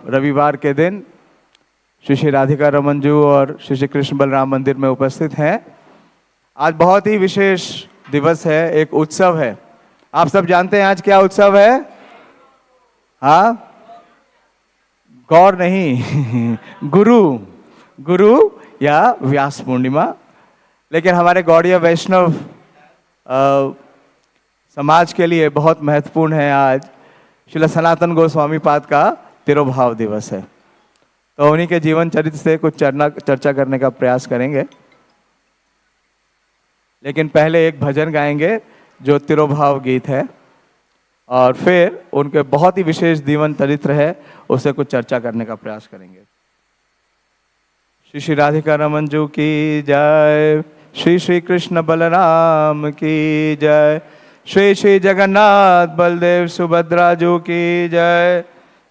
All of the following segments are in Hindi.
रविवार के दिन श्री श्री राधिका रमन जी और श्री श्री कृष्ण बलराम मंदिर में उपस्थित हैं। आज बहुत ही विशेष दिवस है, एक उत्सव है। आप सब जानते हैं आज क्या उत्सव है? हाँ, गौर नहीं गुरु या व्यास पूर्णिमा। लेकिन हमारे गौड़ीय वैष्णव समाज के लिए बहुत महत्वपूर्ण है। आज श्रील सनातन गोस्वामी पाद का तिरोभाव दिवस है, तो उन्हीं के जीवन चरित्र से कुछ चर्चा करने का प्रयास करेंगे। लेकिन पहले एक भजन गाएंगे जो तिरोभाव गीत है, और फिर उनके बहुत ही विशेष जीवन चरित्र है, उससे कुछ चर्चा करने का प्रयास करेंगे। श्री श्री राधिका रमन जी की जय, श्री श्री कृष्ण बलराम की जय, श्री श्री जगन्नाथ बलदेव सुभद्रा जी की जय,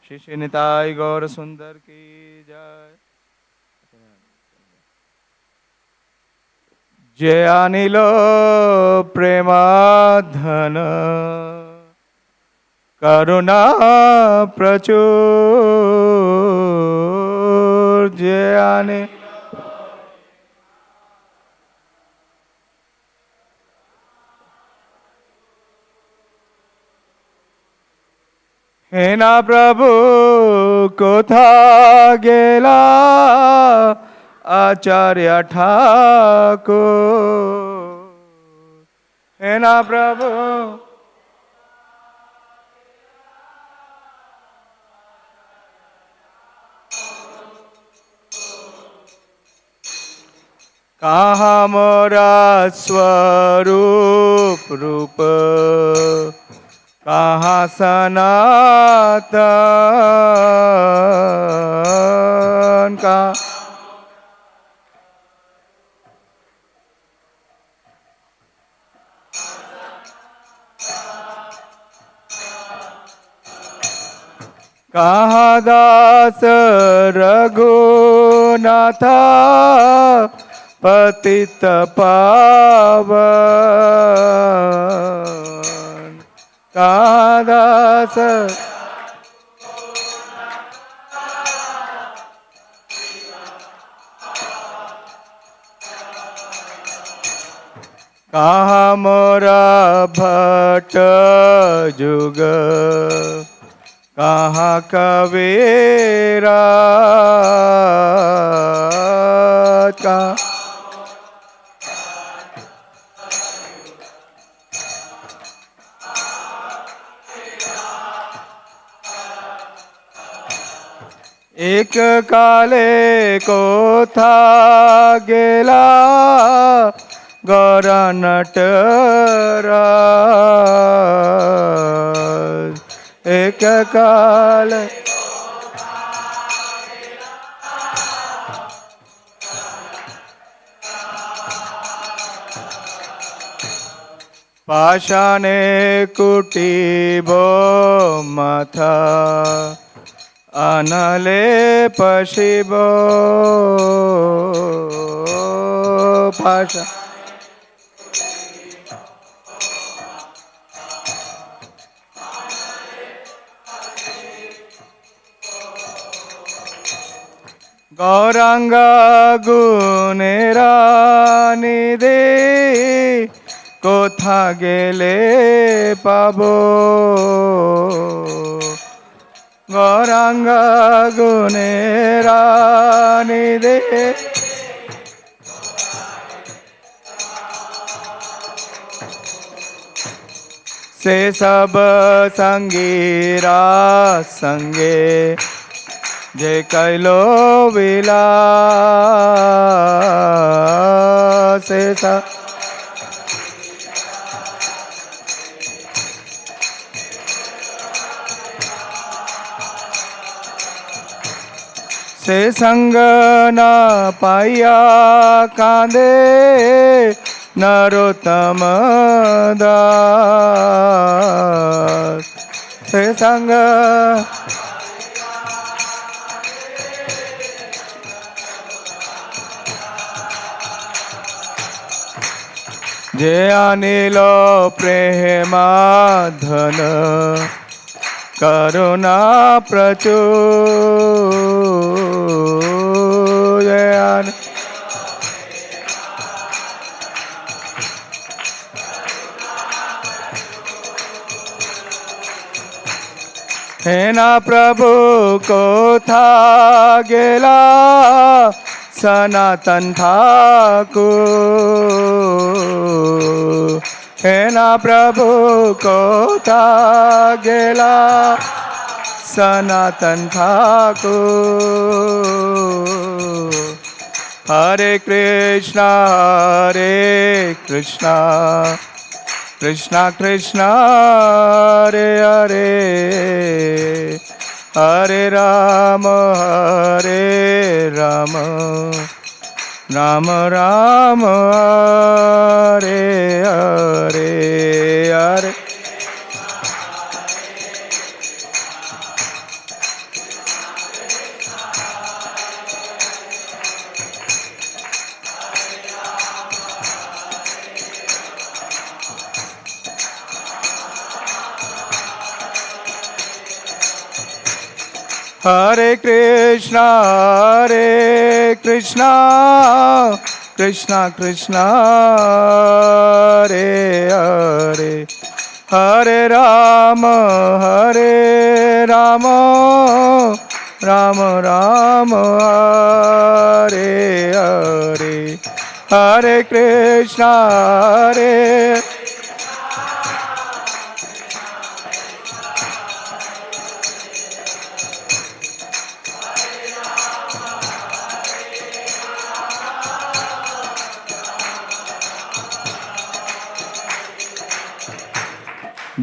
श्री श्री निताई गौर सुंदर की जय। जय अनिलो प्रेमाधन करुणा प्रचुर, जय अनिल हे ना प्रभु कोथा गेला आचार्य ठाकुर, हे ना प्रभु कहाँ मोरा स्वरूप रूप, कहाँ सनातन का कहाँ दास रघुनाथा पतित पावन, कहाँ दास कहाँ मोरा भट्ट जुग, कहाँ कबीरा का एक काले को था गेला गौरा नटराज, एक काल पाषाणे कुटीबो माथा, अनले पशिबो पाषा गौरांग गुनेरा निदे कोथा गेले पाबो, गौरांग गुनेरा निदे से सब संगीरा संगे, जय कैलो विलास से संग न पाया कांदे नरोत्तम दास, से संग जय अनिल प्रेमाधन करुणा प्रचुर, ना प्रभु कोथा गेला सनातन ठाकुर, हे ना प्रभु कोथा गेला सनातन ठाकुर। हरे कृष्णा कृष्णा कृष्णा हरे हरे, हरे राम राम राम हरे हरे, हरे हरे कृष्णा कृष्णा कृष्णा हरे हरे, हरे राम राम राम हरे हरे, हरे कृष्णा हरे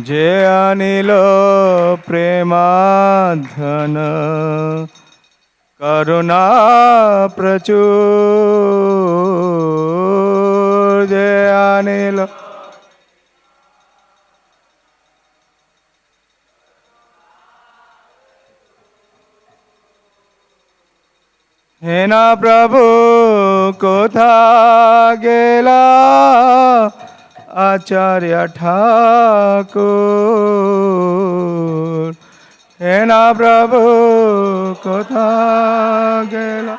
जय अनिल प्रेमाधन करुणा प्रचुर, जय अनिल हे ना प्रभु कोथा गेला आचार्य ठाकुर, हे ना प्रभु कोथा गेला।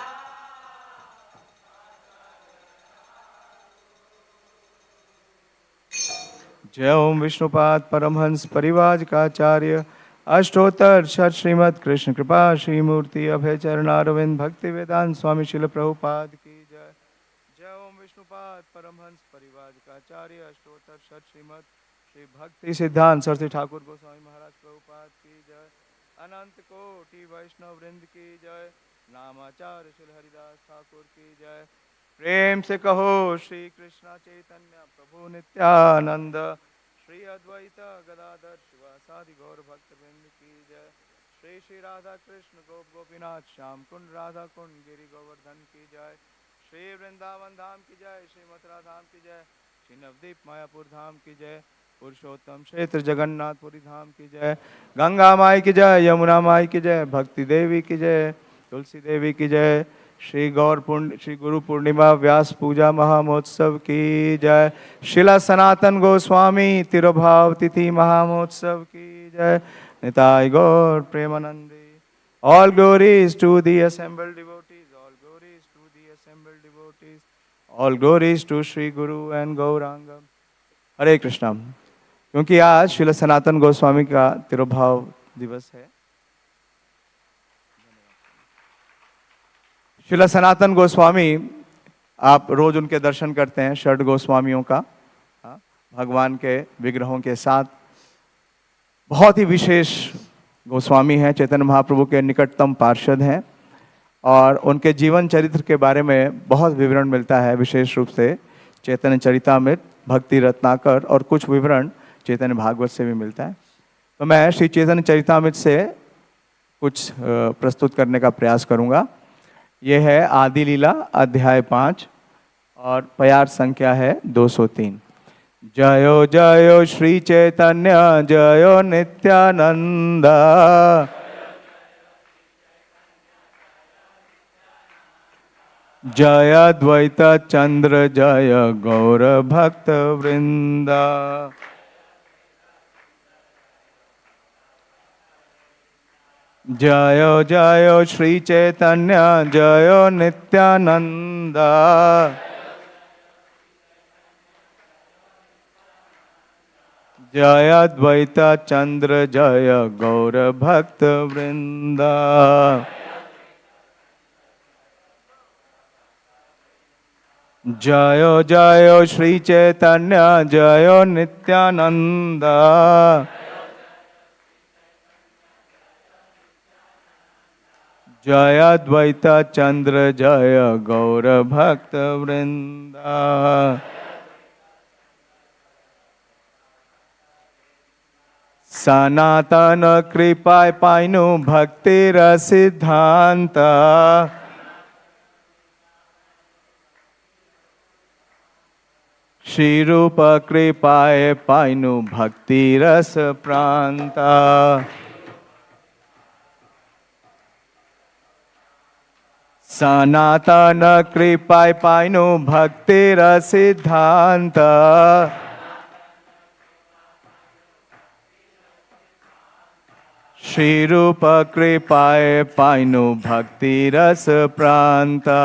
जय ओम विष्णुपाद परमहंस परिवाज का आचार्य अष्टोत्तर शत श्रीमद कृष्ण कृपा श्री मूर्ति अभय चरणारविंद भक्ति वेदांत स्वामी शिल प्रभुपाद की जय। जय ओम विष्णुपाद परमहंस परिवाज का आचार्य अष्टोत्तर शत श्रीमद श्री भक्ति सिद्धांत सरस्वती ठाकुर गोस्वामी महाराज प्रभुपाद की जय। अनंत कोटि वैष्णव वृंद की जय। नामाचार्य श्री हरिदास ठाकुर की जय। प्रेम से कहो श्री कृष्ण चैतन्य प्रभु नित्यानंद, श्री अद्वैत गदाधर शिवासादि गौर भक्त वृंद की जय। श्री श्री राधा कृष्ण गोप गोपीनाथ श्याम कुंड राधा कुंड गिरि गोवर्धन की जय। श्री वृंदावन धाम की जय। श्री मथुरा धाम की जय। श्री नवदीप मायापुर धाम की जय। पुरुषोत्तम क्षेत्र जगन्नाथपुरी धाम की जय। गंगा माई की जय। यमुना माई की जय। भक्ति देवी की जय। तुलसी देवी की जय। श्री गुरु पूर्णिमा व्यास पूजा महामहोत्सव की जय। शिला सनातन गोस्वामी तिरुभाव तिथि महामहोत्सव की जय। निताई गौर Premanandi. All glories to the assembled devotees. All glories to the assembled devotees. All glories to Sri Guru and Gauranga. हरे कृष्णा। क्योंकि आज शिला सनातन गोस्वामी का तिरुभाव दिवस है, शिला सनातन गोस्वामी आप रोज उनके दर्शन करते हैं, षड गोस्वामियों का, भगवान के विग्रहों के साथ। बहुत ही विशेष गोस्वामी हैं, चैतन्य महाप्रभु के निकटतम पार्षद हैं और उनके जीवन चरित्र के बारे में बहुत विवरण मिलता है, विशेष रूप से चैतन्य चरितामृत, भक्ति रत्नाकर और कुछ विवरण चैतन्य भागवत से भी मिलता है। तो मैं श्री चैतन्य चरितामृत से कुछ प्रस्तुत करने का प्रयास करूंगा। ये है आदि लीला अध्याय 5 और प्यार संख्या है 203। जयो जयो श्री चैतन्य जयो नित्यानंद, जय द्वैत चंद्र जय गौर भक्त वृंदा। जयो जयो श्री चैतन्य जयो नित्यानंद, जय अद्वैत चंद्र जय गौर भक्त वृंदा। जय जय श्री चैतन्य जय नित्यानंद। जय अद्वैत चंद्र जय गौर भक्त वृंदा। सनातन कृपाय पाइनु भक्तिर सिद्धांत। श्री रूप कृपाय पाइनु भक्ति रस प्रांता। सनातन कृपाय पाइनु भक्ति रस सिद्धांत। श्री रूप कृपाय पाइनु भक्ति रस प्रांता।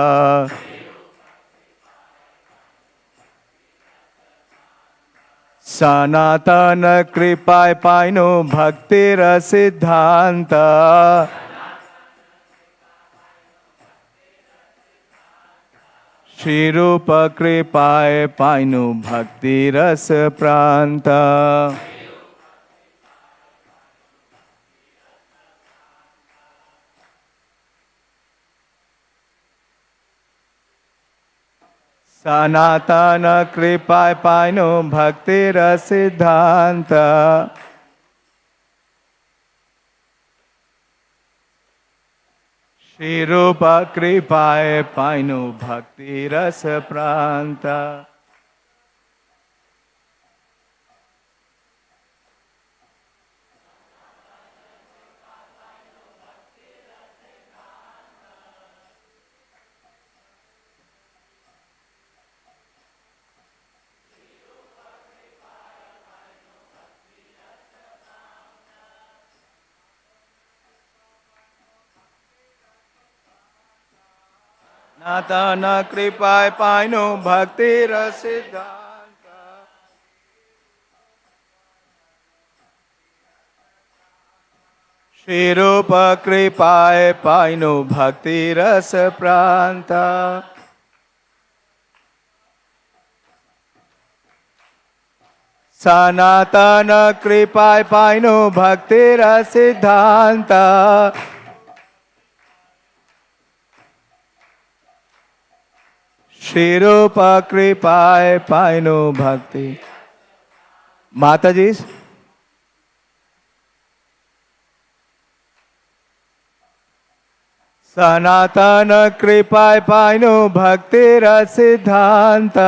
सनातन कृपाय पाइनु भक्ति रस सिद्धांत। श्री रूप कृपाय पाइनु भक्ति रस प्रांता। सनातन कृपाय पाइनु भक्ति रस सिद्धांत। श्री रूप कृपाय पाइनु भक्ति रस प्रांता। सनातन कृपाय पाइनु भक्ति रस सिद्धांत। श्री रूप कृपाय पाइनु भक्ति रस प्रांता। सनातन कृपाय पाइनु भक्ति रस सिद्धांत। श्री रूप कृपाय पाइनु भक्ति। माता जी सनातन कृपाय पाइनु भक्ति रस सिद्धांत।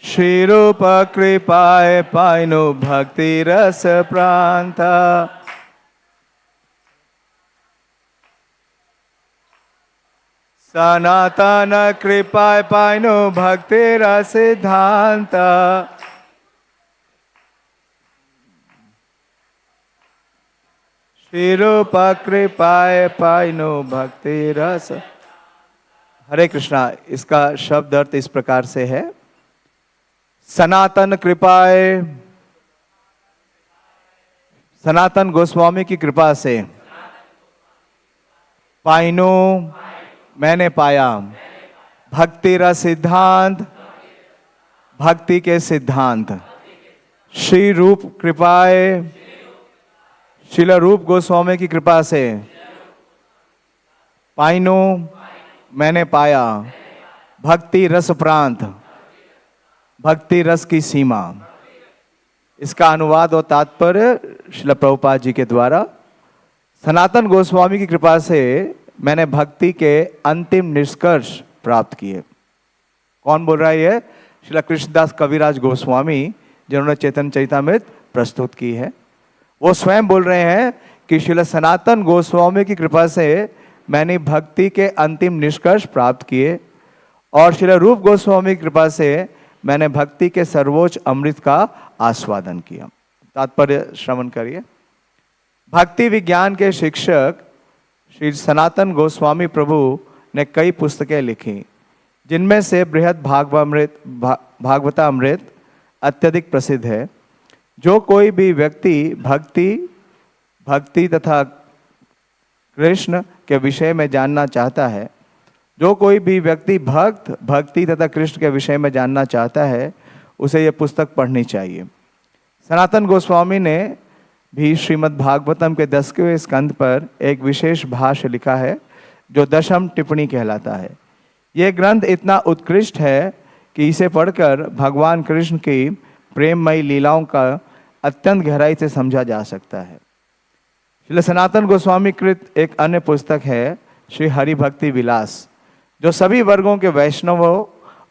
श्री रूप कृपाय पाइनु भक्ति रस प्रांता। सनातन कृपाय पाइनु भक्ति रस सिद्धांत। श्री रूप कृपाय पाइनु भक्ति रस। हरे कृष्णा। इसका शब्द अर्थ इस प्रकार से है। सनातन कृपाय, सनातन गोस्वामी की कृपा से पाइनु मैंने पाया भक्ति रस सिद्धांत, भक्ति के सिद्धांत। श्री रूप कृपाय, श्रील रूप गोस्वामी की कृपा से पाइनु मैंने पाया भक्ति रस प्रांत, भक्ति रस की सीमा। इसका अनुवाद और तात्पर्य श्रील प्रभुपाद जी के द्वारा। सनातन गोस्वामी की कृपा से मैंने भक्ति के अंतिम निष्कर्ष प्राप्त किए। कौन बोल रहा है ये? श्रील कृष्णदास कविराज गोस्वामी, जिन्होंने चैतन्य चरितामृत प्रस्तुत की है। वो स्वयं बोल रहे हैं कि श्रील सनातन गोस्वामी की कृपा से मैंने भक्ति के अंतिम निष्कर्ष प्राप्त किए और श्रील रूप गोस्वामी की कृपा से मैंने भक्ति के सर्वोच्च अमृत का आस्वादन किया। तात्पर्य श्रवण करिए। भक्ति विज्ञान के शिक्षक श्री सनातन गोस्वामी प्रभु ने कई पुस्तकें लिखी, जिनमें से बृहद भागवतामृत अत्यधिक प्रसिद्ध है। जो कोई भी व्यक्ति भक्ति तथा कृष्ण के विषय में जानना चाहता है, जो कोई भी व्यक्ति भक्ति तथा कृष्ण के विषय में जानना चाहता है, उसे यह पुस्तक पढ़नी चाहिए। सनातन गोस्वामी ने भी श्रीमद् भागवतम के 10वें स्कंद पर एक विशेष भाष्य लिखा है, जो दशम टिप्पणी कहलाता है। यह ग्रंथ इतना उत्कृष्ट है कि इसे पढ़कर भगवान कृष्ण की प्रेममयी लीलाओं का अत्यंत गहराई से समझा जा सकता है। श्री सनातन गोस्वामी कृत एक अन्य पुस्तक है श्री हरि भक्ति विलास, जो सभी वर्गों के वैष्णवों,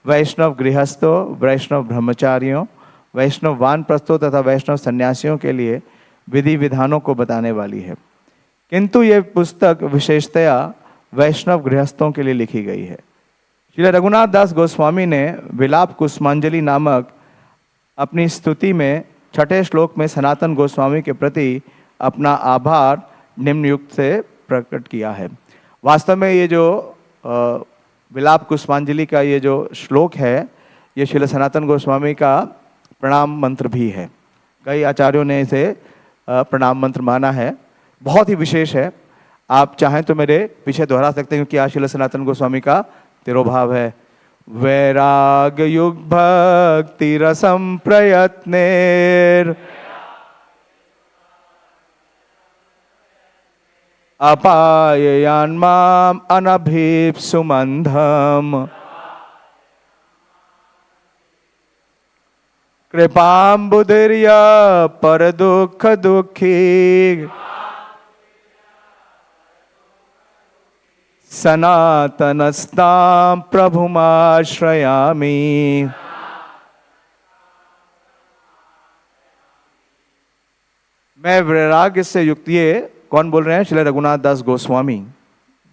वैष्णव गृहस्थों, वैष्णव ब्रह्मचारियों, वैष्णव वानप्रस्थों तथा वैष्णव सन्यासियों के लिए विधि विधानों को बताने वाली है। किंतु यह पुस्तक विशेषतया वैष्णव गृहस्थों के लिए लिखी गई है। श्री रघुनाथ दास गोस्वामी ने विलाप कुसुमांजलि नामक अपनी स्तुति में 6ठे श्लोक में सनातन गोस्वामी के प्रति अपना आभार निम्नयुक्त से प्रकट किया है। वास्तव में ये जो विलाप कुसुमांजलि का ये जो श्लोक है, ये श्री सनातन गोस्वामी का प्रणाम मंत्र भी है। कई आचार्यों ने इसे प्रणाम मंत्र माना है। बहुत ही विशेष है। आप चाहें तो मेरे पीछे दोहरा सकते हैं, क्योंकि श्री सनातन गोस्वामी का तिरोभाव है। वैराग युग भक्ति रसम प्रयत्नेर अपाययान माम अनभीप्सुमंधम कृपाम्बुधिर्य पर दुख दुखी सनातनस्तां प्रभुमाश्रयामि। मैं वैराग्य से युक्त, ये कौन बोल रहे हैं? श्री रघुनाथ दास गोस्वामी,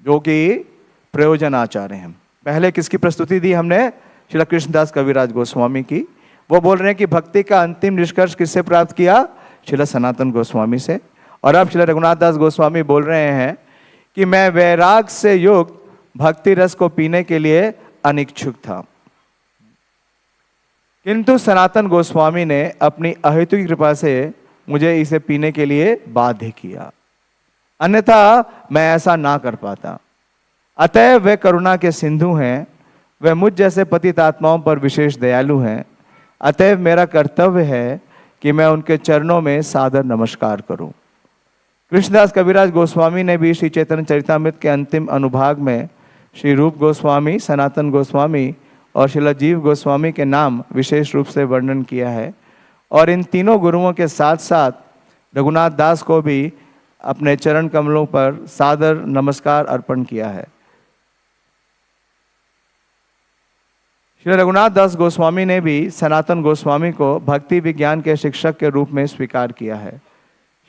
जो कि प्रयोजन आचार्य हैं। पहले किसकी प्रस्तुति दी हमने? श्री कृष्णदास कविराज गोस्वामी की। वो बोल रहे हैं कि भक्ति का अंतिम निष्कर्ष किससे प्राप्त किया? श्री सनातन गोस्वामी से। और अब श्री रघुनाथ दास गोस्वामी बोल रहे हैं कि मैं वैराग से युक्त भक्ति रस को पीने के लिए अनिच्छुक था, किंतु सनातन गोस्वामी ने अपनी अहेतुक कृपा से मुझे इसे पीने के लिए बाध्य किया, अन्यथा मैं ऐसा ना कर पाता। अतः वे करुणा के सिंधु हैं, वे मुझ जैसे पतित आत्माओं पर विशेष दयालु हैं। अतः मेरा कर्तव्य है कि मैं उनके चरणों में सादर नमस्कार करूं। कृष्णदास कविराज गोस्वामी ने भी श्री चैतन्य चरितामृत के अंतिम अनुभाग में श्री रूप गोस्वामी, सनातन गोस्वामी और श्री जीव गोस्वामी के नाम विशेष रूप से वर्णन किया है, और इन तीनों गुरुओं के साथ साथ रघुनाथ दास को भी अपने चरण कमलों पर सादर नमस्कार अर्पण किया है। श्री रघुनाथ दास गोस्वामी ने भी सनातन गोस्वामी को भक्ति विज्ञान के शिक्षक के रूप में स्वीकार किया है।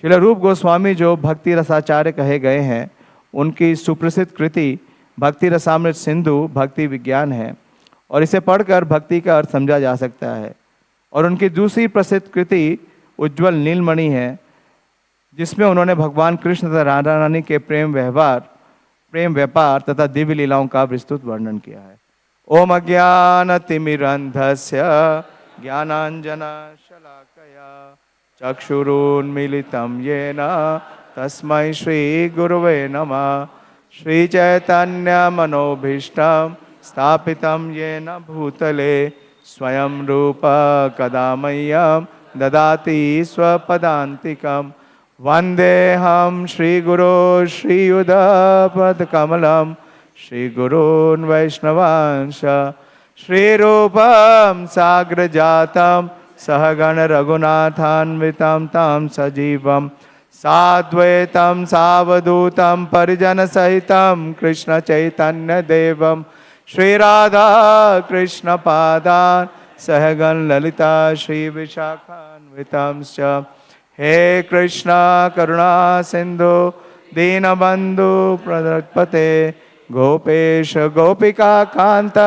श्री रूप गोस्वामी जो भक्ति रसाचार्य कहे गए हैं, उनकी सुप्रसिद्ध कृति भक्ति रसामृत सिंधु भक्ति विज्ञान है, और इसे पढ़कर भक्ति का अर्थ समझा जा सकता है। और उनकी दूसरी प्रसिद्ध कृति उज्ज्वल नीलमणि है, जिसमें उन्होंने भगवान कृष्ण तथा राधा रानी के प्रेम व्यापार तथा दिव्य लीलाओं का विस्तृत वर्णन किया है। ओम अज्ञानतिमिरन्धस्य ज्ञानाञ्जनशलाकया चक्षुरुन्मीलितं येन तस्मै श्रीगुरवे नमः। श्रीचैतन्यमनोभीष्टं स्थापितं येन भूतले स्वयं रूप कदा मह्यं ददाति स्वपदान्तिकं। वन्देऽहं श्रीगुरो श्रीयुधपदकमलं श्रीगुरून् वैष्णवांश श्रीरूपं साग्रजातं सहगण रघुनाथान्वितं तं सजीवं साद्वैतं सावधूतं परिजनसहितं कृष्ण चैतन्य देवं श्रीराधा कृष्ण पादान् सहगण ललिता श्री विशाखान्वितंश्च। हे कृष्ण करुणा सिंधु दीनबंधु प्रदत्पते गोपेश गोपिका कांत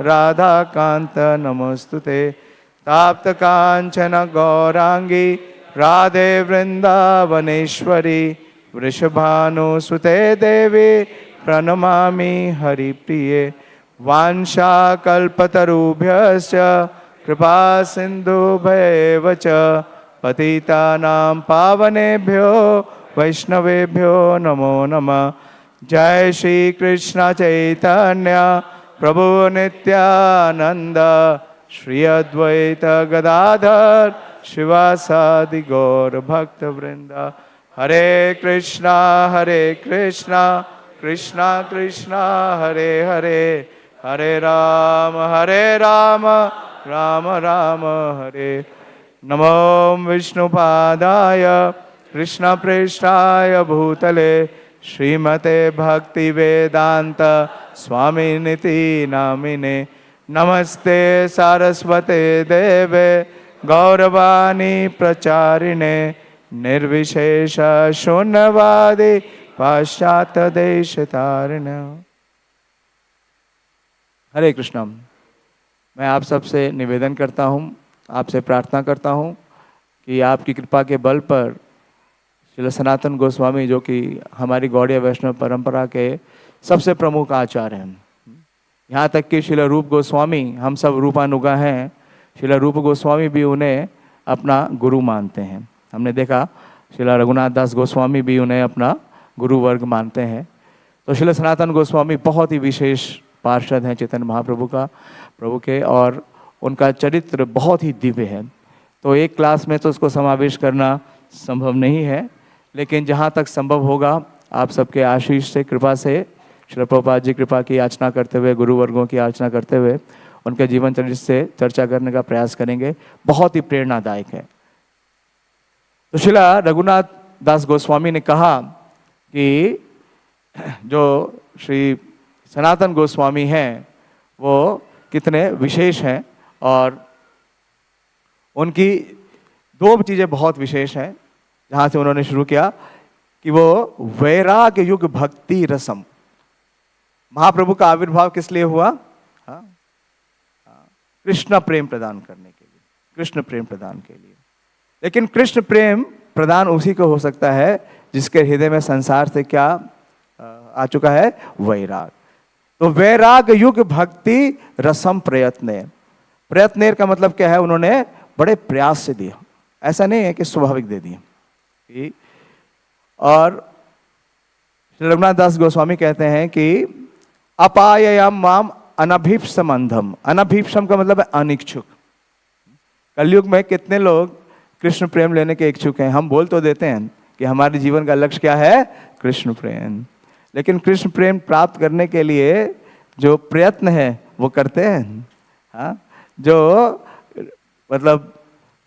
राधा कांत नमोस्तुते। ताप्त कांचन गौरांगी राधे वृंदावनेश्वरी वृषभानुसुते देवी प्रणमामि हरिप्रिये। वाञ्छाकल्पतरुभ्यश्च कृपा सिन्धुभ्येव च पतितानां पावनेभ्यो वैष्णवेभ्यो नमो नमः। जय श्री कृष्ण चैतन्य प्रभु नित्यानंद श्री अद्वैत गदाधर शिवासादि गौर भक्त वृंद। हरे कृष्णा कृष्णा कृष्णा हरे हरे, हरे राम राम राम हरे। नमो विष्णुपादाय कृष्ण पृष्ठाय भूतले श्रीमते भक्ति वेदांत स्वामी निति नामिने। नमस्ते सारस्वते देवे गौरवाणी प्रचारिणे निर्विशेष शून्यवादी पाश्चात्य देश तारिण। हरे कृष्ण। मैं आप सबसे निवेदन करता हूँ, आपसे प्रार्थना करता हूँ कि आपकी कृपा के बल पर श्रील सनातन गोस्वामी, जो कि हमारी गौड़ीय वैष्णव परंपरा के सबसे प्रमुख आचार्य हैं, यहाँ तक कि श्रील रूप गोस्वामी, हम सब रूपानुगा हैं, श्रील रूप गोस्वामी भी उन्हें अपना गुरु मानते हैं। हमने देखा श्रील रघुनाथ दास गोस्वामी भी उन्हें अपना गुरु वर्ग मानते हैं। तो श्रील सनातन गोस्वामी बहुत ही विशेष पार्षद हैं चैतन्य महाप्रभु प्रभु के, और उनका चरित्र बहुत ही दिव्य है। तो एक क्लास में तो उसको समावेश करना संभव नहीं है, लेकिन जहाँ तक संभव होगा आप सबके आशीष से, कृपा से, श्रील प्रभुपाद जी कृपा की याचना करते हुए, गुरु वर्गों की याचना करते हुए उनके जीवन चरित्र से चर्चा करने का प्रयास करेंगे। बहुत ही प्रेरणादायक है। तो श्रील रघुनाथ दास गोस्वामी ने कहा कि जो श्री सनातन गोस्वामी हैं वो कितने विशेष हैं, और उनकी दो चीज़ें बहुत विशेष हैं जहाँ से उन्होंने शुरू किया कि वो वैराग्य युग भक्ति रसम। महाप्रभु का आविर्भाव किस लिए हुआ? कृष्ण प्रेम प्रदान करने के लिए, कृष्ण प्रेम प्रदान के लिए। लेकिन कृष्ण प्रेम प्रदान उसी को हो सकता है जिसके हृदय में संसार से क्या आ चुका है? वैराग। तो वैराग युग भक्ति रसम प्रयत्न। प्रयत्न का मतलब क्या है? उन्होंने बड़े प्रयास से दिया, ऐसा नहीं है कि स्वाभाविक दे दिया। और श्री रघुनाथ दास गोस्वामी कहते हैं कि अपाययम माम अनभीप्सम अंधम। अनभीप्सम का मतलब है अनिच्छुक। कलयुग में कितने लोग कृष्ण प्रेम लेने के इच्छुक हैं? हम बोल तो देते हैं कि हमारे जीवन का लक्ष्य क्या है? कृष्ण प्रेम। लेकिन कृष्ण प्रेम प्राप्त करने के लिए जो प्रयत्न है वो करते हैं? हाँ, जो मतलब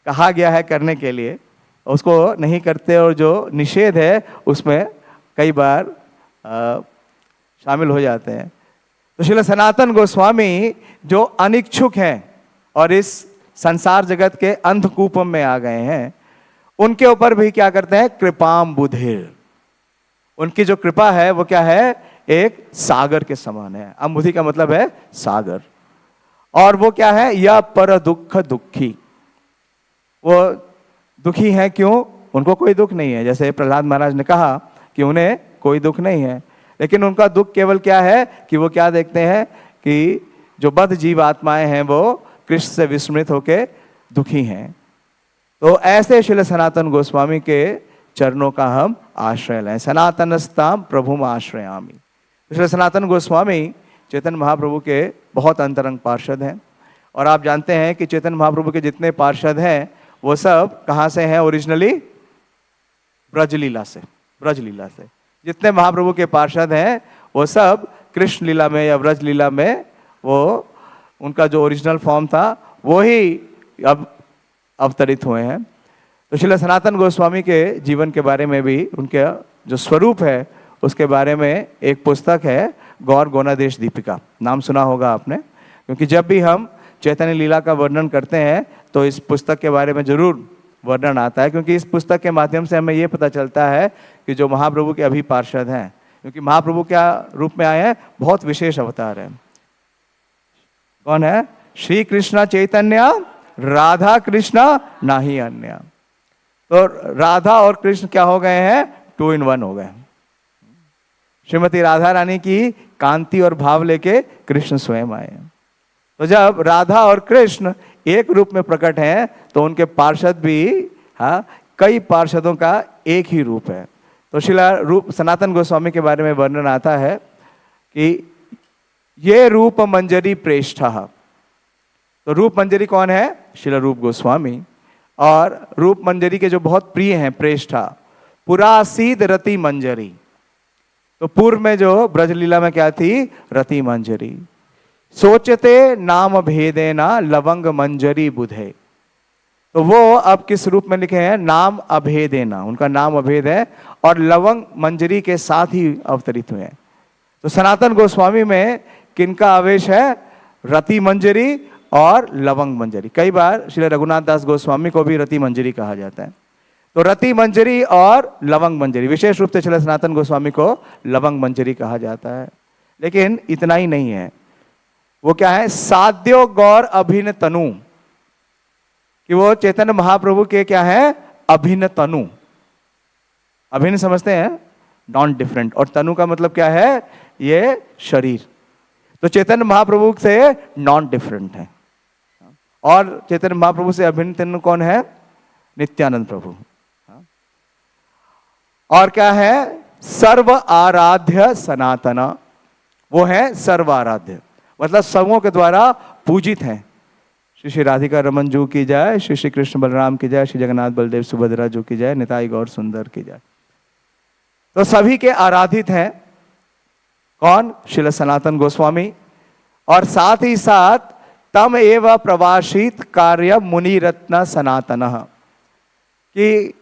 कहा गया है करने के लिए उसको नहीं करते, और जो निषेध है उसमें कई बार शामिल हो जाते हैं। तो श्रील सनातन गोस्वामी जो अनिच्छुक हैं और इस संसार जगत के अंधकूप में आ गए हैं, उनके ऊपर भी क्या करते हैं? कृपाम बुधिर। उनकी जो कृपा है वो क्या है? एक सागर के समान है। अम्बुधि का मतलब है सागर। और वो क्या है? या पर दुख दुखी। वो दुखी हैं क्यों? उनको कोई दुख नहीं है। जैसे प्रहलाद महाराज ने कहा कि उन्हें कोई दुख नहीं है, लेकिन उनका दुख केवल क्या है कि वो क्या देखते हैं कि जो बद्ध जीव आत्माएं हैं वो कृष्ण से विस्मृत होके दुखी हैं। तो ऐसे श्रील सनातन गोस्वामी के चरणों का हम आश्रय लें। सनातनस्ताम प्रभुम आश्रयामि। श्रील सनातन गोस्वामी चैतन्य महाप्रभु के बहुत अंतरंग पार्षद हैं। और आप जानते हैं कि चैतन्य महाप्रभु के जितने पार्षद हैं वो सब कहाँ से हैं? ओरिजिनली ब्रजलीला से। ब्रजलीला से जितने महाप्रभु के पार्षद हैं वो सब कृष्ण लीला में या ब्रज लीला में, वो उनका जो ओरिजिनल फॉर्म था वो ही अब अवतरित हुए हैं। तो श्रील सनातन गोस्वामी के जीवन के बारे में भी, उनके जो स्वरूप है उसके बारे में एक पुस्तक है, गौर गोनादेश दीपिका। नाम सुना होगा आपने, क्योंकि जब भी हम चैतन्य लीला का वर्णन करते हैं तो इस पुस्तक के बारे में जरूर वर्णन आता है, क्योंकि इस पुस्तक के माध्यम से हमें ये पता चलता है कि जो महाप्रभु के अभी पार्षद हैं, क्योंकि महाप्रभु क्या रूप में आए हैं? बहुत विशेष अवतार है। कौन है? श्री कृष्ण चैतन्य राधा कृष्ण नाही अन्य। तो राधा और कृष्ण क्या हो गए हैं? 2 in 1 हो गए। श्रीमती राधा रानी की कांति और भाव लेके कृष्ण स्वयं आए। तो जब राधा और कृष्ण एक रूप में प्रकट हैं तो उनके पार्षद भी कई पार्षदों का एक ही रूप है। तो शिला रूप सनातन गोस्वामी के बारे में वर्णन आता है कि ये रूप मंजरी प्रेष्ठा। तो रूप मंजरी कौन है? शिला रूप गोस्वामी। और रूप मंजरी के जो बहुत प्रिय हैं प्रेष्ठा, पुरासीद रति मंजरी। तो पूर्व में जो ब्रजलीला में क्या थी? रति मंजरी। सोचते नाम भेदेना लवंग मंजरी बुधे। तो वो अब किस रूप में लिखे हैं? नाम अभेदेना, उनका नाम अभेद है और लवंग मंजरी के साथ ही अवतरित हुए हैं। तो सनातन गोस्वामी में किनका आवेश है? रति मंजरी और लवंग मंजरी। कई बार श्री रघुनाथ दास गोस्वामी को भी रति मंजरी कहा जाता है। तो रति मंजरी और लवंग मंजरी, विशेष रूप से श्री सनातन गोस्वामी को लवंग मंजरी कहा जाता है। लेकिन इतना ही नहीं है, वो क्या है? साध्यो गौर अभिन्न तनु, कि वो चैतन्य महाप्रभु के क्या है? अभिन्न तनु। अभिन्न समझते हैं? Non different. और तनु का मतलब क्या है? ये शरीर। तो चैतन्य महाप्रभु से नॉन डिफरेंट है। और चैतन्य महाप्रभु से अभिन्न तनु कौन है? नित्यानंद प्रभु। और क्या है? सर्व आराध्य सनातन, वो है सर्व आराध्य, मतलब सबों के द्वारा पूजित हैं। श्री श्री राधिका रमन जू की जय, श्री श्री कृष्ण बलराम की जय, श्री जगन्नाथ बलदेव सुभद्रा जू की जय, निताई गौर सुंदर की जय। तो सभी के आराधित हैं कौन? श्रील सनातन गोस्वामी। और साथ ही साथ तम एव प्रवासित कार्य मुनि रत्न सनातन, कि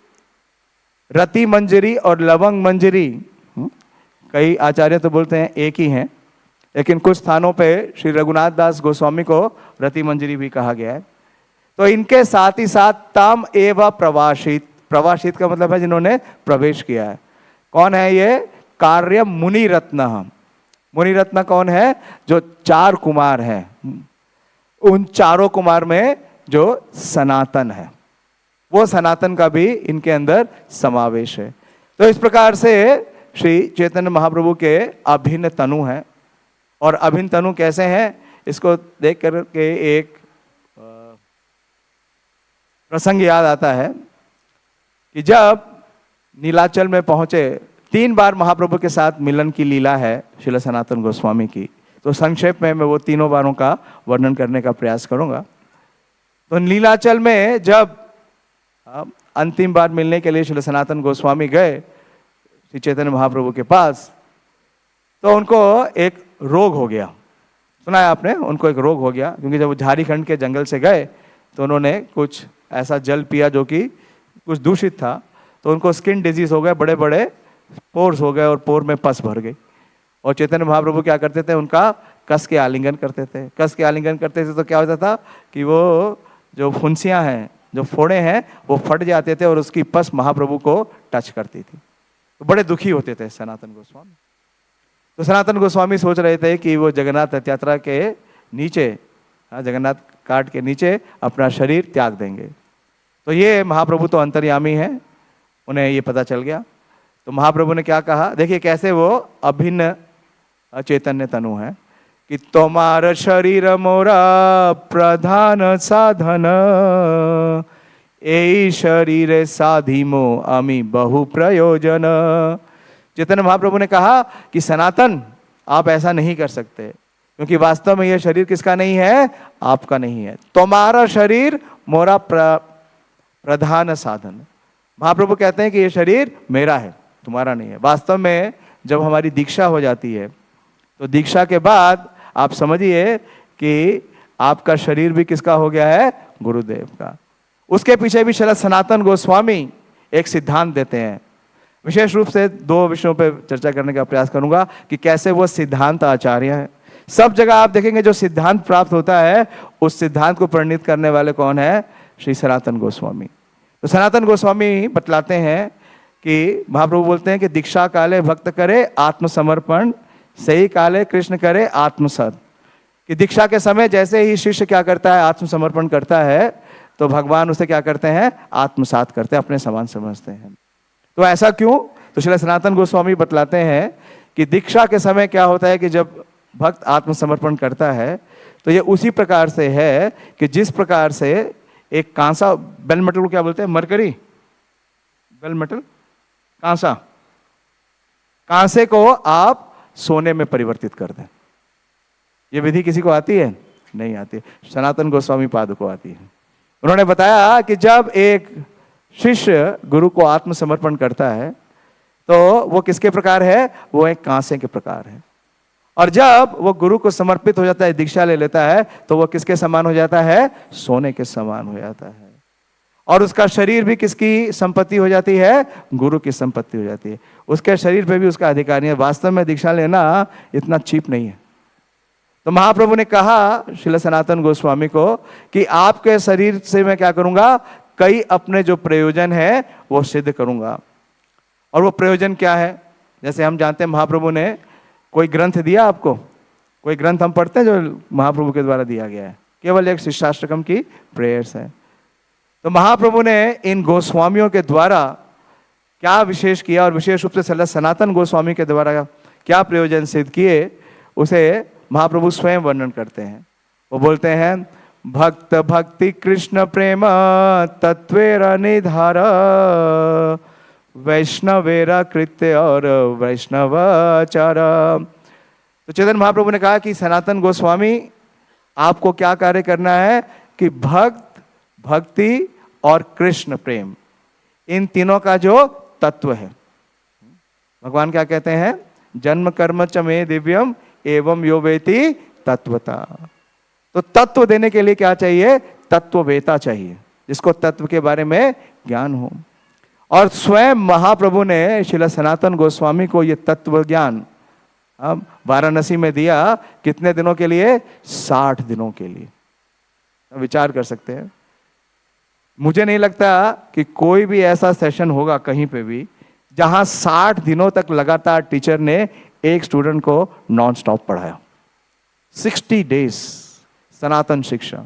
रति मंजरी और लवंग मंजरी, कई आचार्य तो बोलते हैं एक ही हैं, लेकिन कुछ स्थानों पे श्री रघुनाथ दास गोस्वामी को रति मंजरी भी कहा गया है। तो इनके साथ ही साथ तम एव प्रवासित, प्रवासित का मतलब है जिन्होंने प्रवेश किया है। कौन है ये? कार्य मुनि रत्न। मुनि रत्न कौन है? जो चार कुमार हैं, उन चारों कुमार में जो सनातन है, वो सनातन का भी इनके अंदर समावेश है। तो इस प्रकार से श्री चैतन्य महाप्रभु के अभिन्न तनु हैं। और अभिन्न तनु कैसे हैं? इसको देख करके एक प्रसंग याद आता है कि जब नीलाचल में पहुंचे, 3 बार महाप्रभु के साथ मिलन की लीला है श्रील सनातन गोस्वामी की। तो संक्षेप में मैं वो तीनों बारों का वर्णन करने का प्रयास करूंगा। तो नीलाचल में जब अंतिम बार मिलने के लिए श्रील सनातन गोस्वामी गए श्री चैतन्य महाप्रभु के पास, तो उनको एक रोग हो गया। सुना है आपने? उनको एक रोग हो गया, क्योंकि जब वो झारखंड के जंगल से गए तो उन्होंने कुछ ऐसा जल पिया जो कि कुछ दूषित था। तो उनको स्किन डिजीज हो गए, बड़े बड़े पोर्स हो गए और पोर में पस भर गई। और चैतन्य महाप्रभु क्या करते थे? उनका कस के आलिंगन करते थे। कस के आलिंगन करते थे तो क्या होता था कि वो जो फुंसियाँ हैं, जो फोड़े हैं, वो फट जाते थे और उसकी पस महाप्रभु को टच करती थी। तो बड़े दुखी होते थे सनातन गोस्वामी। तो सनातन गोस्वामी सोच रहे थे कि वो जगन्नाथ रथ यात्रा के नीचे, जगन्नाथ घाट के नीचे अपना शरीर त्याग देंगे। तो ये महाप्रभु तो अंतर्यामी हैं, उन्हें ये पता चल गया। तो महाप्रभु ने क्या कहा? देखिए कैसे वो अभिन्न चैतन्य तनु है कि तुम्हारा शरीर मोरा प्रधान साधन, ए शरीर साधिमो अमी बहु प्रयोजन। चैतन्य महाप्रभु ने कहा कि सनातन आप ऐसा नहीं कर सकते, क्योंकि वास्तव में यह शरीर किसका नहीं है? आपका नहीं है। तुम्हारा शरीर मोरा प्रधान साधन। महाप्रभु कहते हैं कि यह शरीर मेरा है, तुम्हारा नहीं है। वास्तव में जब हमारी दीक्षा हो जाती है तो दीक्षा के बाद आप समझिए कि आपका शरीर भी किसका हो गया है? गुरुदेव का। उसके पीछे भी श्री सनातन गोस्वामी एक सिद्धांत देते हैं। विशेष रूप से 2 विषयों पर चर्चा करने का प्रयास करूंगा कि कैसे वो सिद्धांत आचार्य है। सब जगह आप देखेंगे जो सिद्धांत प्राप्त होता है, उस सिद्धांत को प्रणीत करने वाले कौन है? श्री सनातन गोस्वामी। तो सनातन गोस्वामी बतलाते हैं कि महाप्रभु बोलते हैं कि दीक्षा काले भक्त करे आत्मसमर्पण, सही काले कृष्ण करे आत्मसद। कि दीक्षा के समय जैसे ही शिष्य क्या करता है? आत्मसमर्पण करता है, तो भगवान उसे क्या करते हैं? आत्मसात करते हैं, अपने समान समझते हैं। तो ऐसा क्यों? तो श्री सनातन गोस्वामी बतलाते हैं कि दीक्षा के समय क्या होता है कि जब भक्त आत्मसमर्पण करता है तो ये उसी प्रकार से है कि जिस प्रकार से एक कांसा, बेल मेटल को क्या बोलते हैं, मरकरी, बेल मेटल, कांसा, कांसे को आप सोने में परिवर्तित कर दें। ये विधि किसी को आती है? नहीं आती। सनातन गोस्वामी पाद को आती है। उन्होंने बताया कि जब एक शिष्य गुरु को आत्मसमर्पण करता है तो वो किसके प्रकार है? वो एक कांसे के प्रकार है। और जब वो गुरु को समर्पित हो जाता है, दीक्षा ले लेता है, तो वो किसके समान हो जाता है? सोने के समान हो जाता है। और उसका शरीर भी किसकी संपत्ति हो जाती है? गुरु की संपत्ति हो जाती है। उसके शरीर पे भी उसका अधिकार नहीं है। वास्तव में दीक्षा लेना इतना चीप नहीं है। तो महाप्रभु ने कहा श्रील सनातन गोस्वामी को कि आपके शरीर से मैं क्या करूंगा? कई अपने जो प्रयोजन है वो सिद्ध करूंगा। और वो प्रयोजन क्या है? जैसे हम जानते हैं महाप्रभु ने कोई ग्रंथ दिया आपको? कोई ग्रंथ हम पढ़ते हैं जो महाप्रभु के द्वारा दिया गया है? केवल एक शिष्टाष्टकम की प्रेयर्स है। तो महाप्रभु ने इन गोस्वामियों के द्वारा क्या विशेष किया और विशेष रूप से सनातन गोस्वामी के द्वारा क्या प्रयोजन सिद्ध किए, उसे महाप्रभु स्वयं वर्णन करते हैं। वो बोलते हैं, भक्त भक्ति कृष्ण प्रेम तत्वेर निधार वैष्णवेरा कृत्य और वैष्णवाचार। तो चैतन्य महाप्रभु ने कहा कि सनातन गोस्वामी आपको क्या कार्य करना है कि भक्त, भक्ति और कृष्ण प्रेम, इन तीनों का जो तत्व है, भगवान क्या कहते हैं? जन्म कर्म च मे दिव्यम एवं यो वेति तत्वता। तो तत्व देने के लिए क्या चाहिए? तत्ववेता चाहिए, जिसको तत्व के बारे में ज्ञान हो। और स्वयं महाप्रभु ने श्रील सनातन गोस्वामी को ये तत्व ज्ञान वाराणसी में दिया। कितने दिनों के लिए? 60 दिनों के लिए। विचार कर सकते हैं। मुझे नहीं लगता कि कोई भी ऐसा सेशन होगा कहीं पे भी जहां 60 दिनों तक लगातार टीचर ने एक स्टूडेंट को नॉन स्टॉप पढ़ाया। 60 डेज सनातन शिक्षा।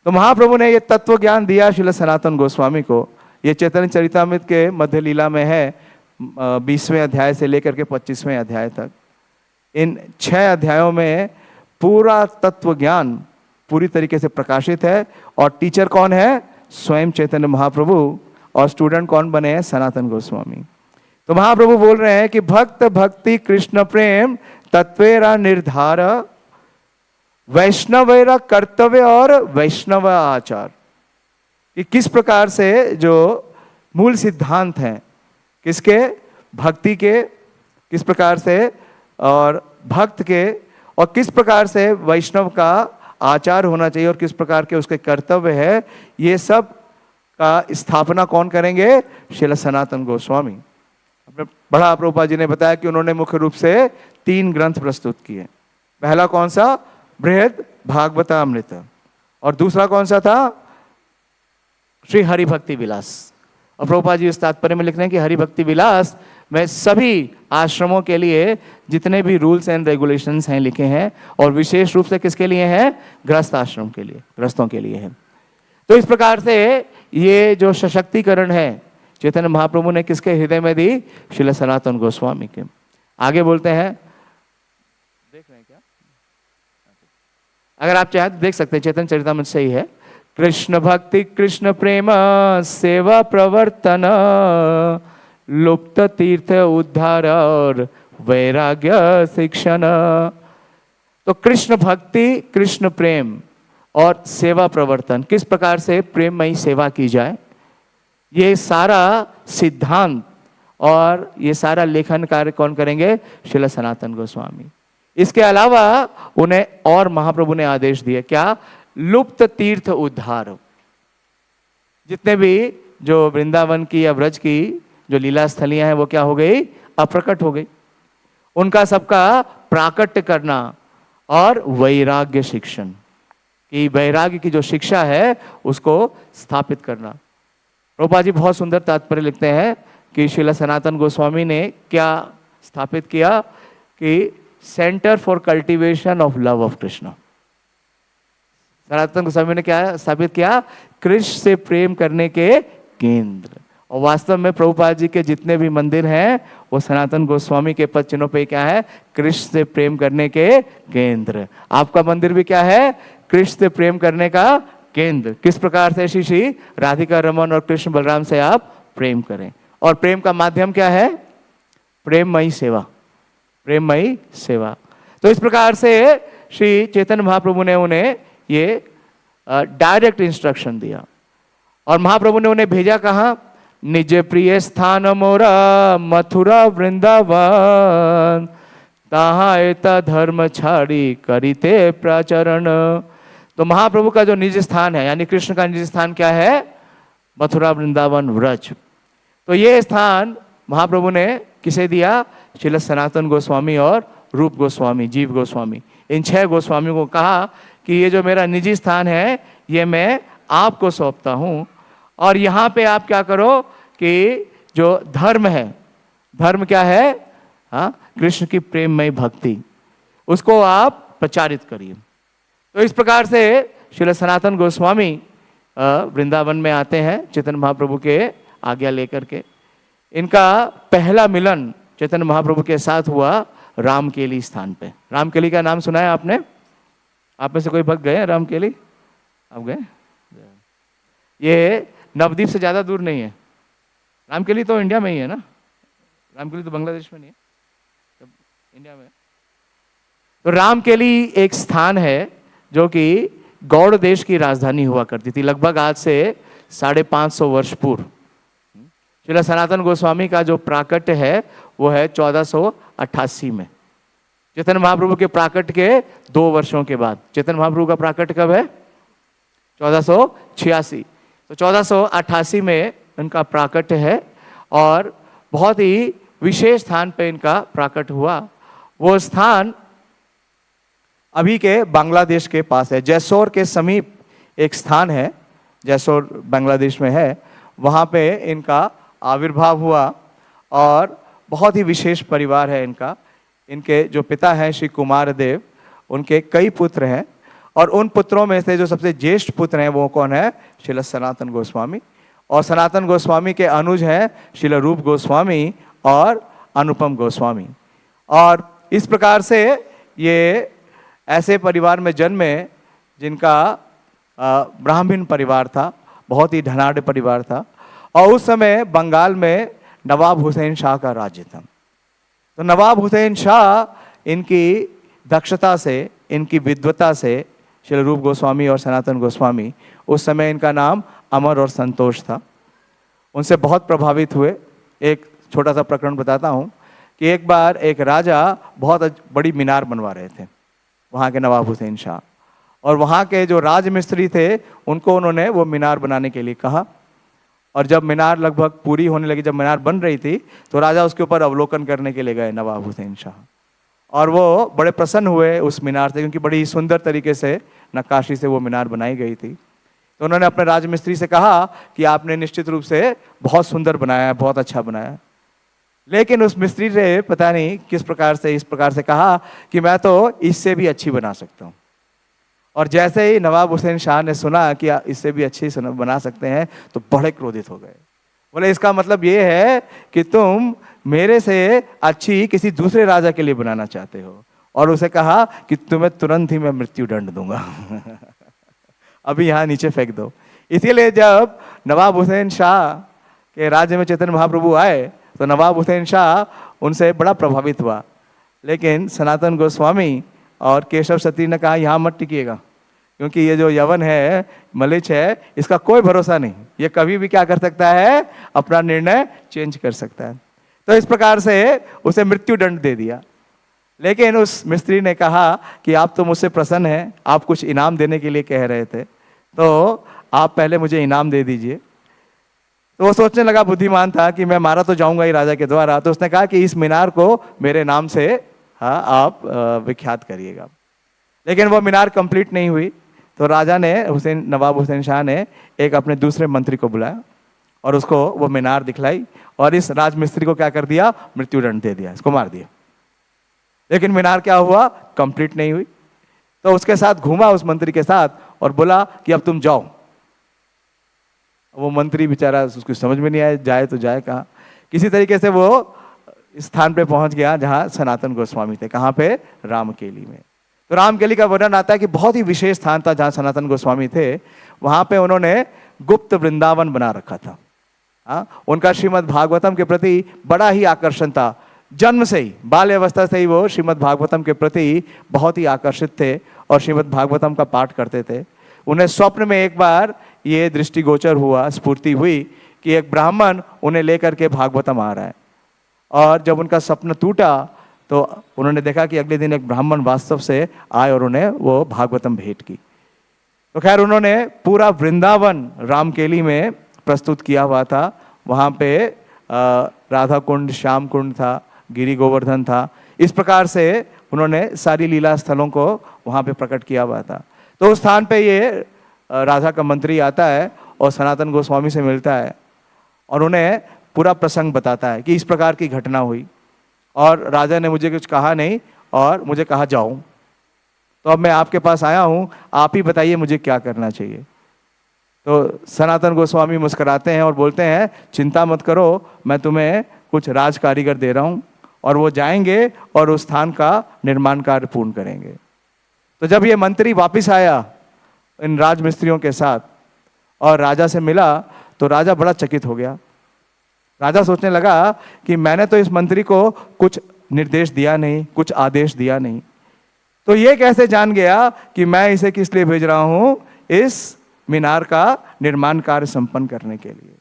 तो महाप्रभु ने ये तत्व ज्ञान दिया श्रील सनातन गोस्वामी को। ये चैतन्य चरितामृत के मध्य लीला में है, 20वें अध्याय से लेकर के 25वें अध्याय तक। इन 6 अध्यायों में पूरा तत्व ज्ञान पूरी तरीके से प्रकाशित है। और टीचर कौन है? स्वयं चैतन्य महाप्रभु। और स्टूडेंट कौन बने हैं? सनातन गोस्वामी। तो महाप्रभु बोल रहे हैं कि भक्त भक्ति कृष्ण प्रेम तत्वेरा निर्धार वैष्णवेरा कर्तव्य और वैष्णव आचार। कि किस प्रकार से जो मूल सिद्धांत हैं किसके? भक्ति के, किस प्रकार से और भक्त के, और किस प्रकार से वैष्णव का आचार होना चाहिए और किस प्रकार के उसके कर्तव्य है, ये सब का स्थापना कौन करेंगे? श्रील सनातन गोस्वामी। बड़ा प्रभुपाद जी ने बताया कि उन्होंने मुख्य रूप से 3 ग्रंथ प्रस्तुत किए। पहला कौन सा? बृहद भागवतामृत। और दूसरा कौन सा था? श्री हरि भक्ति विलास। और प्रभुपाद जी इस तात्पर्य में लिख रहे हैं कि हरि भक्ति विलास में सभी आश्रमों के लिए जितने भी रूल्स एंड रेगुलेशंस हैं लिखे हैं, और विशेष रूप से किसके लिए हैं? गृहस्थ आश्रम के लिए, गृहस्थों के लिए है। तो इस प्रकार से ये जो सशक्तिकरण है चैतन्य महाप्रभु ने किसके हृदय में दी? श्रील सनातन गोस्वामी के। आगे बोलते हैं, देख रहे हैं क्या? अगर आप चाहें तो देख सकते हैं, चैतन्य चरितामृत से ही है। कृष्ण भक्ति कृष्ण प्रेम सेवा प्रवर्तन लुप्त तीर्थ उद्धार और वैराग्य शिक्षण। तो कृष्ण भक्ति, कृष्ण प्रेम और सेवा प्रवर्तन, किस प्रकार से प्रेममयी सेवा की जाए, ये सारा सिद्धांत और ये सारा लेखन कार्य कौन करेंगे? श्रील सनातन गोस्वामी। इसके अलावा उन्हें और महाप्रभु ने आदेश दिए, क्या? लुप्त तीर्थ उद्धार। जितने भी जो वृंदावन की या ब्रज की जो लीला स्थलियां हैं वो क्या हो गई? अप्रकट हो गई। उनका सबका प्राकट्य करना और वैराग्य शिक्षण, कि वैराग्य की जो शिक्षा है उसको स्थापित करना। प्रभुपाद जी बहुत सुंदर तात्पर्य लिखते हैं कि श्रील सनातन गोस्वामी ने क्या स्थापित किया कि centre for cultivation of love of Krishna. Sanatan Goswami ने क्या स्थापित किया? कृष्ण से प्रेम करने के केंद्र। और वास्तव में प्रभुपाद जी के जितने भी मंदिर हैं वो सनातन गोस्वामी के पद चिन्हों पे क्या है, कृष्ण से प्रेम करने के केंद्र। आपका मंदिर भी क्या है, कृष्ण से प्रेम करने का केंद्र। किस प्रकार से श्री श्री राधिका रमन और कृष्ण बलराम से आप प्रेम करें, और प्रेम का माध्यम क्या है, प्रेममयी सेवा, प्रेममयी सेवा। तो इस प्रकार से श्री चैतन्य महाप्रभु ने उन्हें ये डायरेक्ट इंस्ट्रक्शन दिया, और महाप्रभु ने उन्हें भेजा कहाँ, निज प्रिय स्थान मोरा मथुरा वृंदावन, तहाँ एता धर्म छाड़ी करिते प्रचरण। तो महाप्रभु का जो निज स्थान है, यानी कृष्ण का निज स्थान क्या है, मथुरा वृंदावन व्रज। तो ये स्थान महाप्रभु ने किसे दिया, श्रील सनातन गोस्वामी और रूप गोस्वामी, जीव गोस्वामी, इन 6 गोस्वामियों को कहा कि ये जो मेरा निजी स्थान है ये मैं आपको सौंपता हूँ, और यहाँ पे आप क्या करो कि जो धर्म है, धर्म क्या है, हाँ, कृष्ण की प्रेममय भक्ति, उसको आप प्रचारित करिए। तो इस प्रकार से श्रील सनातन गोस्वामी वृंदावन में आते हैं चैतन्य महाप्रभु के आज्ञा लेकर के। इनका पहला मिलन चैतन्य महाप्रभु के साथ हुआ रामकेली स्थान पे। रामकेली का नाम सुना है आपने, आप में से कोई भक्त गए रामकेली, आप गए? ये नवद्वीप से ज्यादा दूर नहीं है। रामकेली तो इंडिया में ही है ना, रामकेली तो बांग्लादेश में नहीं है, तो इंडिया में। तो रामकेली एक स्थान है जो कि गौड़ देश की राजधानी हुआ करती थी, लगभग आज से 550 वर्ष पूर्व। श्रील सनातन गोस्वामी का जो प्राकट्य है वो है 1488 में, चैतन्य महाप्रभु के प्राकट्य के 2 वर्षों के बाद। चैतन्य महाप्रभु का प्राकट्य कब है, 1486। तो 1488 में इनका प्राकट्य है, और बहुत ही विशेष स्थान पे इनका प्राकट्य हुआ। वो स्थान अभी के बांग्लादेश के पास है, जैसोर के समीप एक स्थान है, जैसोर बांग्लादेश में है, वहाँ पे इनका आविर्भाव हुआ, और बहुत ही विशेष परिवार है इनका। इनके जो पिता हैं श्री कुमार देव, उनके कई पुत्र हैं, और उन पुत्रों में से जो सबसे ज्येष्ठ पुत्र हैं वो कौन है, श्रील सनातन गोस्वामी। और सनातन गोस्वामी के अनुज हैं श्रील रूप गोस्वामी और अनुपम गोस्वामी। और इस प्रकार से ये ऐसे परिवार में जन्मे जिनका ब्राह्मण परिवार था, बहुत ही धनाढ़ परिवार था, और उस समय बंगाल में नवाब हुसैन शाह का राज्य था। तो नवाब हुसैन शाह इनकी दक्षता से, इनकी विद्वता से, श्री रूप गोस्वामी और सनातन गोस्वामी, उस समय इनका नाम अमर और संतोष था, उनसे बहुत प्रभावित हुए। एक छोटा सा प्रकरण बताता हूँ कि एक बार एक राजा बहुत बड़ी मीनार बनवा रहे थे, वहाँ के नवाब हुसैन शाह, और वहाँ के जो राजमिस्त्री थे उनको उन्होंने वो मीनार बनाने के लिए कहा। और जब मीनार लगभग पूरी होने लगी, जब मीनार बन रही थी, तो राजा उसके ऊपर अवलोकन करने के लिए गए नवाब हुसैन शाह, और वो बड़े प्रसन्न हुए उस मीनार से, क्योंकि बड़ी सुंदर तरीके से नक्काशी से वो मीनार बनाई गई थी। तो उन्होंने अपने राजमिस्त्री से कहा कि आपने निश्चित रूप से बहुत सुंदर बनाया है, बहुत अच्छा बनाया है। लेकिन उस मिस्त्री ने पता नहीं किस प्रकार से इस प्रकार से कहा कि मैं तो इससे भी अच्छी बना सकता हूँ। और जैसे ही नवाब हुसैन शाह ने सुना कि इससे भी अच्छी बना सकते हैं, तो बड़े क्रोधित हो गए। बोले इसका मतलब ये है कि तुम मेरे से अच्छी किसी दूसरे राजा के लिए बनाना चाहते हो, और उसे कहा कि तुम्हें तुरंत ही मैं मृत्यु दंड दूंगा अभी यहाँ नीचे फेंक दो। इसीलिए जब नवाब हुसैन शाह के राज्य में चैतन्य महाप्रभु आए, तो नवाब हुसैन शाह उनसे बड़ा प्रभावित हुआ। लेकिन सनातन गोस्वामी और केशव सती ने कहा यहाँ मत टिकिएगा, क्योंकि ये जो यवन है, मलिच है, इसका कोई भरोसा नहीं, ये कभी भी क्या कर सकता है, अपना निर्णय चेंज कर सकता है। तो इस प्रकार से उसे मृत्यु दंड दे दिया। लेकिन उस मिस्त्री ने कहा कि आप तो मुझसे प्रसन्न हैं, आप कुछ इनाम देने के लिए कह रहे थे, तो आप पहले मुझे इनाम दे दीजिए। तो वो सोचने लगा, बुद्धिमान था, कि मैं मारा तो जाऊंगा ही राजा के द्वारा। तो उसने कहा कि इस मीनार को मेरे नाम से आप विख्यात करिएगा। लेकिन वो मीनार कंप्लीट नहीं हुई। तो राजा ने, नवाब हुसैन शाह ने एक अपने दूसरे मंत्री को बुलाया और उसको वो मीनार दिखलाई, और इस राजमिस्त्री को क्या कर दिया, मृत्युदंड दे दिया, इसको मार दिया। लेकिन मीनार क्या हुआ, कंप्लीट नहीं हुई। तो उसके साथ घूमा, उस मंत्री के साथ, और बोला कि अब तुम जाओ। वो मंत्री बेचारा, उसको समझ में नहीं आया जाए तो जाए कहाँ। किसी तरीके से वो इस स्थान पे पहुंच गया जहां सनातन गोस्वामी थे। कहाँ पे? रामकेली में। तो रामकेली का वर्णन आता है कि बहुत ही विशेष स्थान था जहां सनातन गोस्वामी थे। वहां पे उन्होंने गुप्त वृंदावन बना रखा था। उनका श्रीमद् भागवतम के प्रति बड़ा ही आकर्षण था। जन्म से ही, बाल्य अवस्था से ही वो श्रीमद् भागवतम के प्रति बहुत ही आकर्षित थे और श्रीमद् भागवतम का पाठ करते थे। उन्हें स्वप्न में एक बार ये दृष्टिगोचर हुआ, स्फूर्ति हुई कि एक ब्राह्मण उन्हें लेकर के भागवतम आ रहा है। और जब उनका स्वप्न टूटा तो उन्होंने देखा कि अगले दिन एक ब्राह्मण वास्तव से आए और उन्हें वो भागवतम भेंट की। तो खैर उन्होंने पूरा वृंदावन रामकेली में प्रस्तुत किया हुआ था। वहाँ पे राधा कुंड, श्याम कुंड था, गिरी गोवर्धन था। इस प्रकार से उन्होंने सारी लीला स्थलों को वहाँ पे प्रकट किया हुआ था। तो उस स्थान पे ये राधा का मंत्री आता है और सनातन गोस्वामी से मिलता है और उन्हें पूरा प्रसंग बताता है कि इस प्रकार की घटना हुई और राजा ने मुझे कुछ कहा नहीं और मुझे कहा जाऊं, तो अब मैं आपके पास आया हूं, आप ही बताइए मुझे क्या करना चाहिए। तो सनातन गोस्वामी मुस्कुराते हैं और बोलते हैं, चिंता मत करो, मैं तुम्हें कुछ राज कारीगर दे रहा हूं और वो जाएंगे और उस स्थान का निर्माण कार्य पूर्ण करेंगे। तो जब ये मंत्री वापिस आया इन राजमिस्त्रियों के साथ और राजा से मिला तो राजा बड़ा चकित हो गया। राजा सोचने लगा कि मैंने तो इस मंत्री को कुछ निर्देश दिया नहीं, कुछ आदेश दिया नहीं, तो ये कैसे जान गया कि मैं इसे किस लिए भेज रहा हूं, इस मीनार का निर्माण कार्य संपन्न करने के लिए।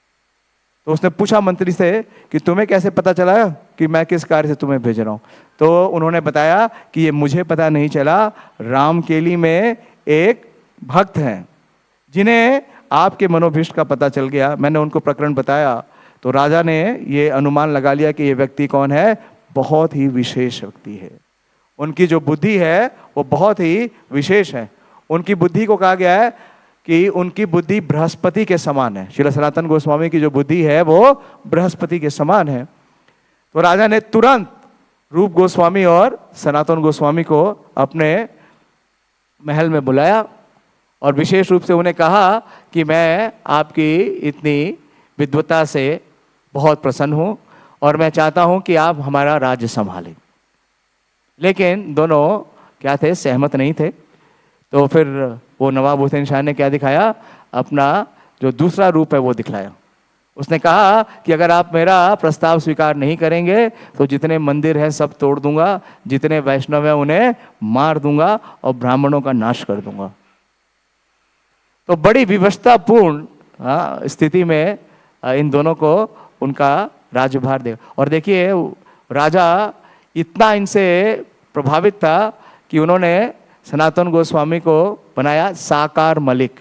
तो उसने पूछा मंत्री से कि तुम्हें कैसे पता चला कि मैं किस कार्य से तुम्हें भेज रहा हूं। तो उन्होंने बताया कि ये मुझे पता नहीं चला, रामकेली में एक भक्त हैं जिन्हें आपके मनोभीष्ट का पता चल गया। मैंने उनको प्रकरण बताया तो राजा ने ये अनुमान लगा लिया कि ये व्यक्ति कौन है, बहुत ही विशेष व्यक्ति है। उनकी जो बुद्धि है वो बहुत ही विशेष है। उनकी बुद्धि को कहा गया है कि उनकी बुद्धि बृहस्पति के समान है। श्रील सनातन गोस्वामी की जो बुद्धि है वो बृहस्पति के समान है। तो राजा ने तुरंत रूप गोस्वामी और सनातन गोस्वामी को अपने महल में बुलाया और विशेष रूप से उन्हें कहा कि मैं आपकी इतनी विद्वता से बहुत प्रसन्न हूं और मैं चाहता हूं कि आप हमारा राज्य संभालें। लेकिन दोनों क्या थे, सहमत नहीं थे। तो फिर वो नवाब हुसैन शाह ने क्या दिखाया, अपना जो दूसरा रूप है वो दिखलाया। उसने कहा कि अगर आप मेरा प्रस्ताव स्वीकार नहीं करेंगे तो जितने मंदिर हैं सब तोड़ दूंगा, जितने वैष्णव हैं उन्हें मार दूंगा और ब्राह्मणों का नाश कर दूंगा। तो बड़ी विवशतापूर्ण स्थिति में इन दोनों को उनका राज्यभार देगा। और देखिए राजा इतना इनसे प्रभावित था कि उन्होंने सनातन गोस्वामी को बनाया साकार मलिक।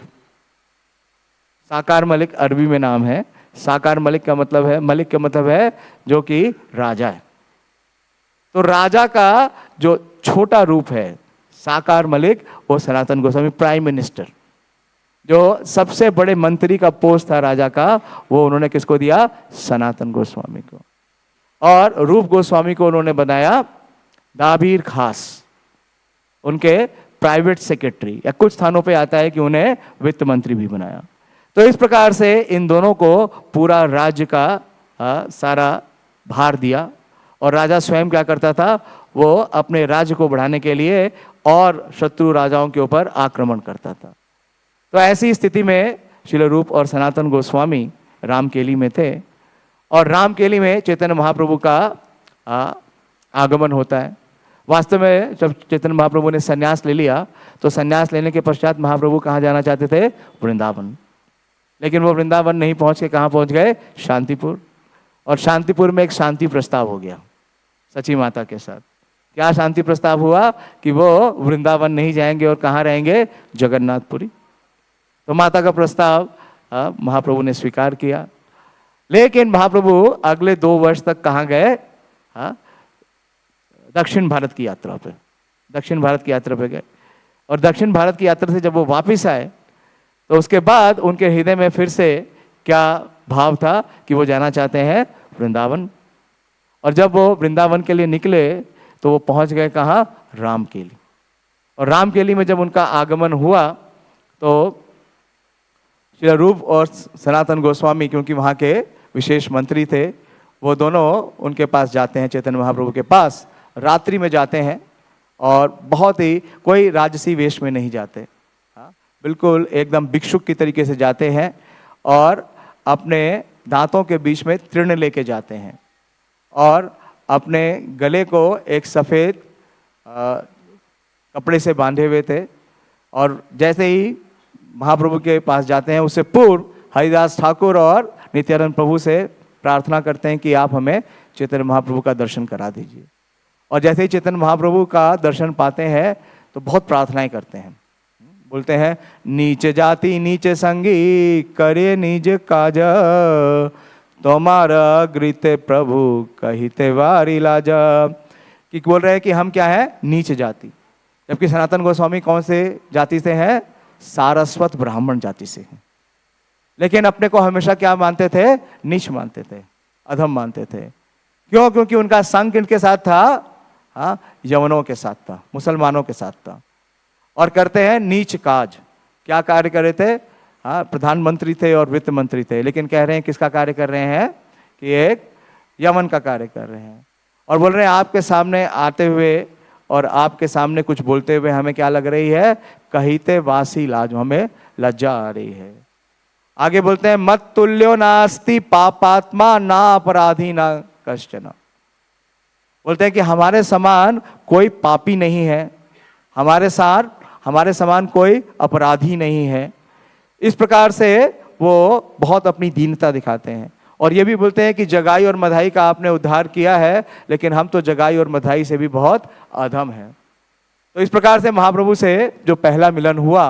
साकार मलिक अरबी में नाम है। साकार मलिक का मतलब है, मलिक का मतलब है जो कि राजा है। तो राजा का जो छोटा रूप है साकार मलिक, वो सनातन गोस्वामी, प्राइम मिनिस्टर, जो सबसे बड़े मंत्री का पोस्ट था राजा का, वो उन्होंने किसको दिया, सनातन गोस्वामी को। और रूप गोस्वामी को उन्होंने बनाया दाबीर खास, उनके प्राइवेट सेक्रेटरी, या कुछ स्थानों पे आता है कि उन्हें वित्त मंत्री भी बनाया। तो इस प्रकार से इन दोनों को पूरा राज्य का सारा भार दिया। और राजा स्वयं क्या करता था, वो अपने राज्य को बढ़ाने के लिए और शत्रु राजाओं के ऊपर आक्रमण करता था। तो ऐसी स्थिति में श्रील रूप और सनातन गोस्वामी रामकेली में थे और रामकेली में चैतन्य महाप्रभु का आगमन होता है। वास्तव में जब चैतन्य महाप्रभु ने संन्यास ले लिया तो संन्यास लेने के पश्चात महाप्रभु कहाँ जाना चाहते थे, वृंदावन। लेकिन वो वृंदावन नहीं पहुँच के कहाँ पहुँच गए, शांतिपुर। और शांतिपुर में एक शांति प्रस्ताव हो गया सची माता के साथ। क्या शांति प्रस्ताव हुआ कि वो वृंदावन नहीं जाएंगे और कहाँ रहेंगे, जगन्नाथपुरी। तो माता का प्रस्ताव महाप्रभु ने स्वीकार किया। लेकिन महाप्रभु अगले 2 वर्ष तक कहाँ गए, दक्षिण भारत की यात्रा पे, दक्षिण भारत की यात्रा पे गए। और दक्षिण भारत की यात्रा से जब वो वापस आए तो उसके बाद उनके हृदय में फिर से क्या भाव था कि वो जाना चाहते हैं वृंदावन। और जब वो वृंदावन के लिए निकले तो वो पहुंच गए कहाँ, रामकेली। और रामकेली में जब उनका आगमन हुआ तो श्री रूप और सनातन गोस्वामी, क्योंकि वहाँ के विशेष मंत्री थे, वो दोनों उनके पास जाते हैं, चैतन्य महाप्रभु के पास रात्रि में जाते हैं, और बहुत ही कोई राजसी वेश में नहीं जाते, हाँ, बिल्कुल एकदम भिक्षुक की तरीके से जाते हैं, और अपने दांतों के बीच में तृण लेके जाते हैं, और अपने गले को एक सफ़ेद कपड़े से बांधे हुए थे। और जैसे ही महाप्रभु के पास जाते हैं, उससे पूर्व हरिदास ठाकुर और नित्यानंद प्रभु से प्रार्थना करते हैं कि आप हमें चैतन्य महाप्रभु का दर्शन करा दीजिए। और जैसे ही चैतन्य महाप्रभु का दर्शन पाते हैं तो बहुत प्रार्थनाएं करते हैं, बोलते हैं, नीचे जाति नीचे संगी करे निज काज, तुम्हारा गृते प्रभु कहिते वारी लाजा। कि बोल रहे हैं कि हम क्या है, नीच जाति, जबकि सनातन गोस्वामी कौन से जाति से हैं, सारस्वत ब्राह्मण जाति से हैं, लेकिन अपने को हमेशा क्या मानते थे, नीच मानते थे, अधम मानते थे। क्यों? क्योंकि उनका संग किनके साथ था, हाँ, यवनों के साथ था, मुसलमानों के साथ था, और करते हैं नीच काज। क्या कार्य कर रहे थे, हाँ, प्रधानमंत्री थे और वित्त मंत्री थे, लेकिन कह रहे हैं किसका कार्य कर रहे हैं, कि एक यमन का कार्य कर रहे हैं। और बोल रहे हैं आपके सामने आते हुए और आपके सामने कुछ बोलते हुए हमें क्या लग रही है, कहिते वासी लाज, हमें लज्जा आ रही है। आगे बोलते हैं, मत तुल्यो नास्ति पापात्मा ना अपराधी ना कश्चन। बोलते हैं कि हमारे समान कोई पापी नहीं है, हमारे समान कोई अपराधी नहीं है। इस प्रकार से वो बहुत अपनी दीनता दिखाते हैं। और ये भी बोलते हैं कि जगाई और मधाई का आपने उद्धार किया है, लेकिन हम तो जगाई और मधाई से भी बहुत अधम हैं। तो इस प्रकार से महाप्रभु से जो पहला मिलन हुआ,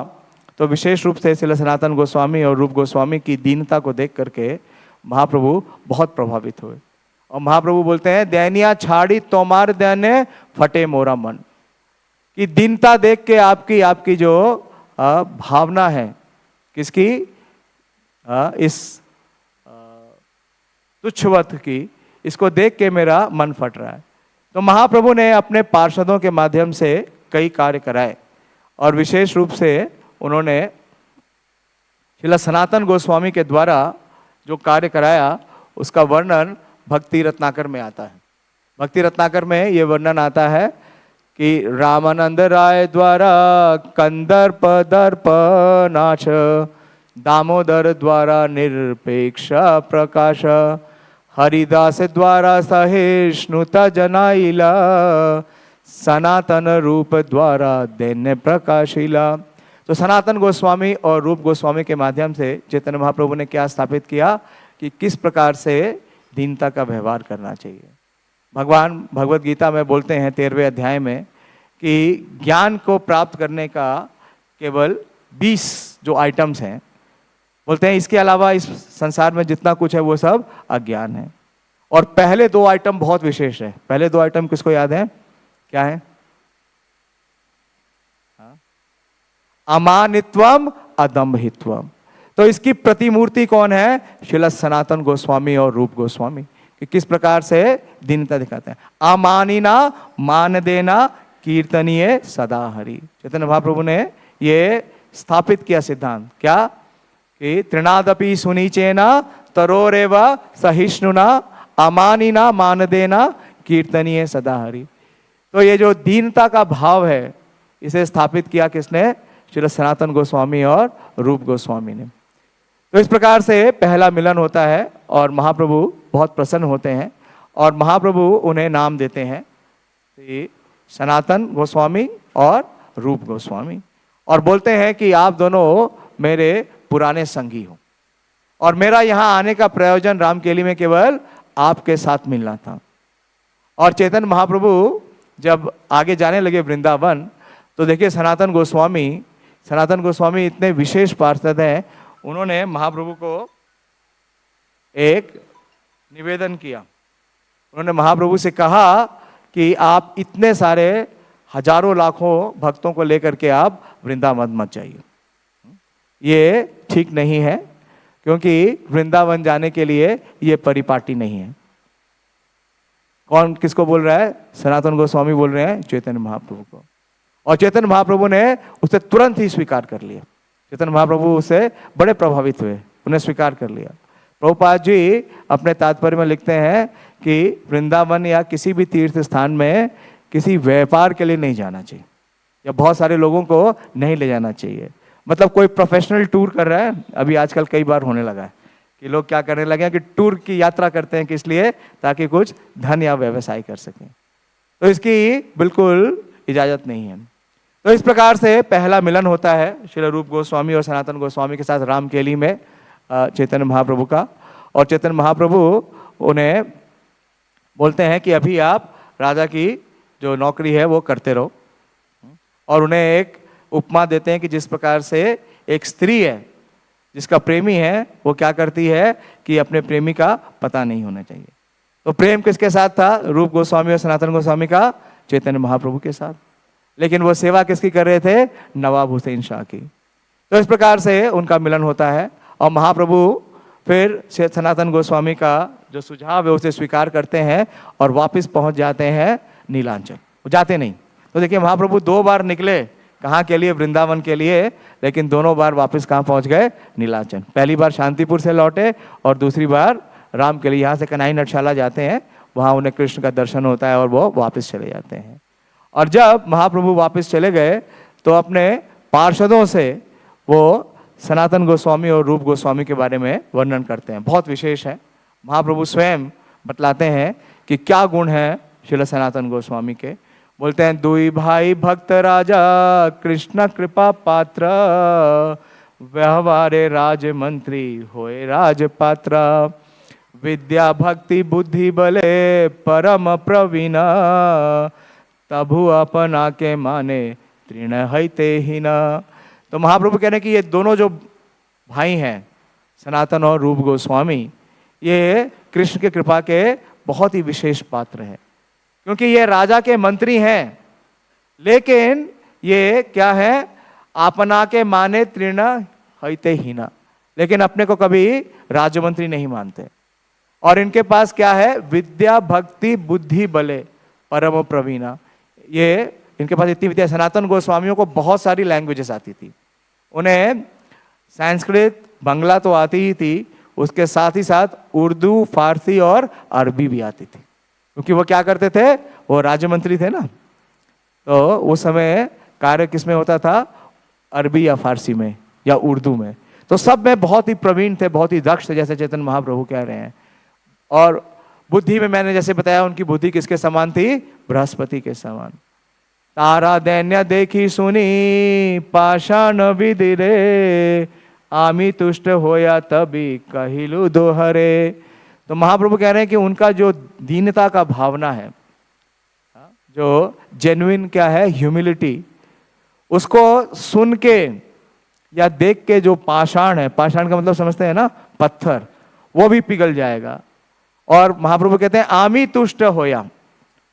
तो विशेष रूप से श्रील सनातन गोस्वामी और रूप गोस्वामी की दीनता को देख करके महाप्रभु बहुत प्रभावित हुए। और महाप्रभु बोलते हैं, दैनिया छाड़ी तोमार दैन्य फटे मोरा मन। कि दीनता देख के आपकी जो भावना है, किसकी, इस तुच्छवत की, इसको देख के मेरा मन फट रहा है। तो महाप्रभु ने अपने पार्षदों के माध्यम से कई कार्य कराए, और विशेष रूप से उन्होंने श्रील सनातन गोस्वामी के द्वारा जो कार्य कराया उसका वर्णन भक्ति रत्नाकर में आता है। भक्ति रत्नाकर में ये वर्णन आता है कि रामानंद राय द्वारा कंदर्प दर्प नाच, दामोदर द्वारा निरपेक्ष प्रकाश, हरिदास द्वारा सहिष्णुता जनाइला, सनातन रूप द्वारा दैन्य प्रकाशिला। तो सनातन गोस्वामी और रूप गोस्वामी के माध्यम से चैतन्य महाप्रभु ने क्या स्थापित किया, कि किस प्रकार से दीनता का व्यवहार करना चाहिए। भगवान भगवत गीता में बोलते हैं 13वें अध्याय में कि ज्ञान को प्राप्त करने का केवल 20 जो आइटम्स हैं, बोलते हैं इसके अलावा इस संसार में जितना कुछ है वो सब अज्ञान है। और पहले 2 आइटम बहुत विशेष है। पहले 2 आइटम किसको याद है, क्या है, अमानित्वम अदम्भित्वम। तो इसकी प्रतिमूर्ति कौन है, श्रील सनातन गोस्वामी और रूप गोस्वामी, कि किस प्रकार से दीनता दिखाते हैं। अमानिना मान देना कीर्तनीय सदा हरि। चैतन्य महाप्रभु ने ये स्थापित किया सिद्धांत, क्या, कि तृणादपि सुनीचेना तरोरेव सहिष्णुना अमानिना मान देना कीर्तनीय सदा हरि। तो ये जो दीनता का भाव है, इसे स्थापित किया किसने, श्री सनातन गोस्वामी और रूप गोस्वामी ने। तो इस प्रकार से पहला मिलन होता है और महाप्रभु बहुत प्रसन्न होते हैं, और महाप्रभु उन्हें नाम देते हैं सनातन गोस्वामी और रूप गोस्वामी, और बोलते हैं कि आप दोनों मेरे पुराने संगी हो, और मेरा यहाँ आने का प्रयोजन रामकेली में केवल आपके साथ मिलना था। और चैतन्य महाप्रभु जब आगे जाने लगे वृंदावन, तो देखिए सनातन गोस्वामी इतने विशेष पार्षद हैं, उन्होंने महाप्रभु को एक निवेदन किया। उन्होंने महाप्रभु से कहा कि आप इतने सारे हजारों लाखों भक्तों को लेकर के आप वृंदावन मत जाइए, ये ठीक नहीं है, क्योंकि वृंदावन जाने के लिए ये परिपाटी नहीं है। कौन किसको बोल रहा है, सनातन गोस्वामी बोल रहे हैं चैतन्य महाप्रभु को। और चैतन्य महाप्रभु ने उसे तुरंत ही स्वीकार कर लिया। चैतन्य महाप्रभु से बड़े प्रभावित हुए, उन्हें स्वीकार कर लिया। प्रभुपाद जी अपने तात्पर्य में लिखते हैं कि वृंदावन या किसी भी तीर्थ स्थान में किसी व्यापार के लिए नहीं जाना चाहिए, या बहुत सारे लोगों को नहीं ले जाना चाहिए। मतलब कोई प्रोफेशनल टूर कर रहा है, अभी आजकल कई बार होने लगा है कि लोग क्या करने लगे हैं कि टूर की यात्रा करते हैं, किस लिए? ताकि कुछ धन या व्यवसाय कर सकें। तो इसकी बिल्कुल इजाजत नहीं है। तो इस प्रकार से पहला मिलन होता है श्री रूप गोस्वामी और सनातन गोस्वामी के साथ रामकेली में चैतन्य महाप्रभु का। और चैतन्य महाप्रभु उन्हें बोलते हैं कि अभी आप राजा की जो नौकरी है वो करते रहो, और उन्हें एक उपमा देते हैं कि जिस प्रकार से एक स्त्री है जिसका प्रेमी है, वो क्या करती है कि अपने प्रेमी का पता नहीं होना चाहिए। तो प्रेम किसके साथ था? रूप गोस्वामी और सनातन गोस्वामी का चैतन्य महाप्रभु के साथ। लेकिन वो सेवा किसकी कर रहे थे? नवाब हुसैन शाह की। तो इस प्रकार से उनका मिलन होता है, और महाप्रभु फिर सनातन गोस्वामी का जो सुझाव है उसे स्वीकार करते हैं और वापस पहुंच जाते हैं नीलांचल। वो जाते नहीं। तो देखिए महाप्रभु 2 बार निकले, कहाँ के लिए? वृंदावन के लिए, लेकिन दोनों बार वापस कहाँ पहुंच गए? नीलांचल। पहली बार शांतिपुर से लौटे और दूसरी बार राम के लिए। यहाँ से कन्हई नटशाला जाते हैं, वहाँ उन्हें कृष्ण का दर्शन होता है और वो वापस चले जाते हैं। और जब महाप्रभु वापस चले गए तो अपने पार्षदों से वो सनातन गोस्वामी और रूप गोस्वामी के बारे में वर्णन करते हैं। बहुत विशेष है। महाप्रभु स्वयं बतलाते हैं कि क्या गुण है श्रील सनातन गोस्वामी के। बोलते हैं, दुई भाई भक्त राजा कृष्ण कृपा पात्र, व्यवहारे राज मंत्री होए राज पात्र, विद्या भक्ति बुद्धि बले परम प्रवीण, तभु अपना के माने तृण हईते ही न। तो महाप्रभु कह रहे हैं कि ये दोनों जो भाई हैं सनातन और रूप गोस्वामी, ये कृष्ण की कृपा के बहुत ही विशेष पात्र हैं, क्योंकि ये राजा के मंत्री हैं, लेकिन ये क्या है? अपना के माने तृण हईते ही न, लेकिन अपने को कभी राज्यमंत्री नहीं मानते। और इनके पास क्या है? विद्या भक्ति बुद्धि बले परम प्रवीणा। ये इनके पास इतनी विद्या। सनातन गोस्वामियों को बहुत सारी लैंग्वेजेस आती थी। उन्हें संस्कृत बांग्ला तो आती ही थी, उसके साथ ही साथ उर्दू फारसी और अरबी भी आती थी, क्योंकि वो क्या करते थे? वो राज्य मंत्री थे ना। तो उस समय कार्य किसमें होता था? अरबी या फारसी में या उर्दू में। तो सब में बहुत ही प्रवीण थे, बहुत ही दक्ष थे, जैसे चैतन्य महाप्रभु कह रहे हैं। और बुद्धि में मैंने जैसे बताया, उनकी बुद्धि किसके समान थी? बृहस्पति के समान। तारा दैन्य देखी सुनी पाषाण विधि रे, आमी तुष्ट होया तभी कहिलु दोहरे। तो महाप्रभु कह रहे हैं कि उनका जो दीनता का भावना है, जो जेन्युइन क्या है? ह्यूमिलिटी, उसको सुन के या देख के जो पाषाण है, पाषाण का मतलब समझते हैं ना? पत्थर, वो भी पिघल जाएगा। और महाप्रभु कहते हैं आमी तुष्ट होया,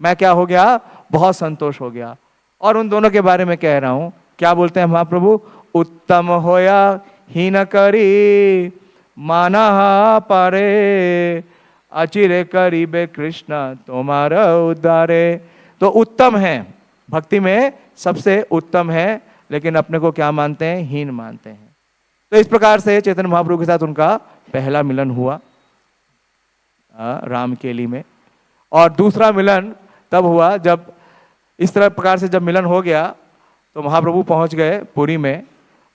मैं क्या हो गया? बहुत संतोष हो गया। और उन दोनों के बारे में कह रहा हूं, क्या बोलते हैं महाप्रभु? उत्तम होया हीन करी माना पारे, अचिरे करीबे कृष्ण तुम्हारा उद्धारे। तो उत्तम है, भक्ति में सबसे उत्तम है, लेकिन अपने को क्या मानते हैं? हीन मानते हैं। तो इस प्रकार से चैतन्य महाप्रभु के साथ उनका पहला मिलन हुआ रामकेली में। और दूसरा मिलन तब हुआ जब इस तरह प्रकार से जब मिलन हो गया तो महाप्रभु पहुंच गए पुरी में।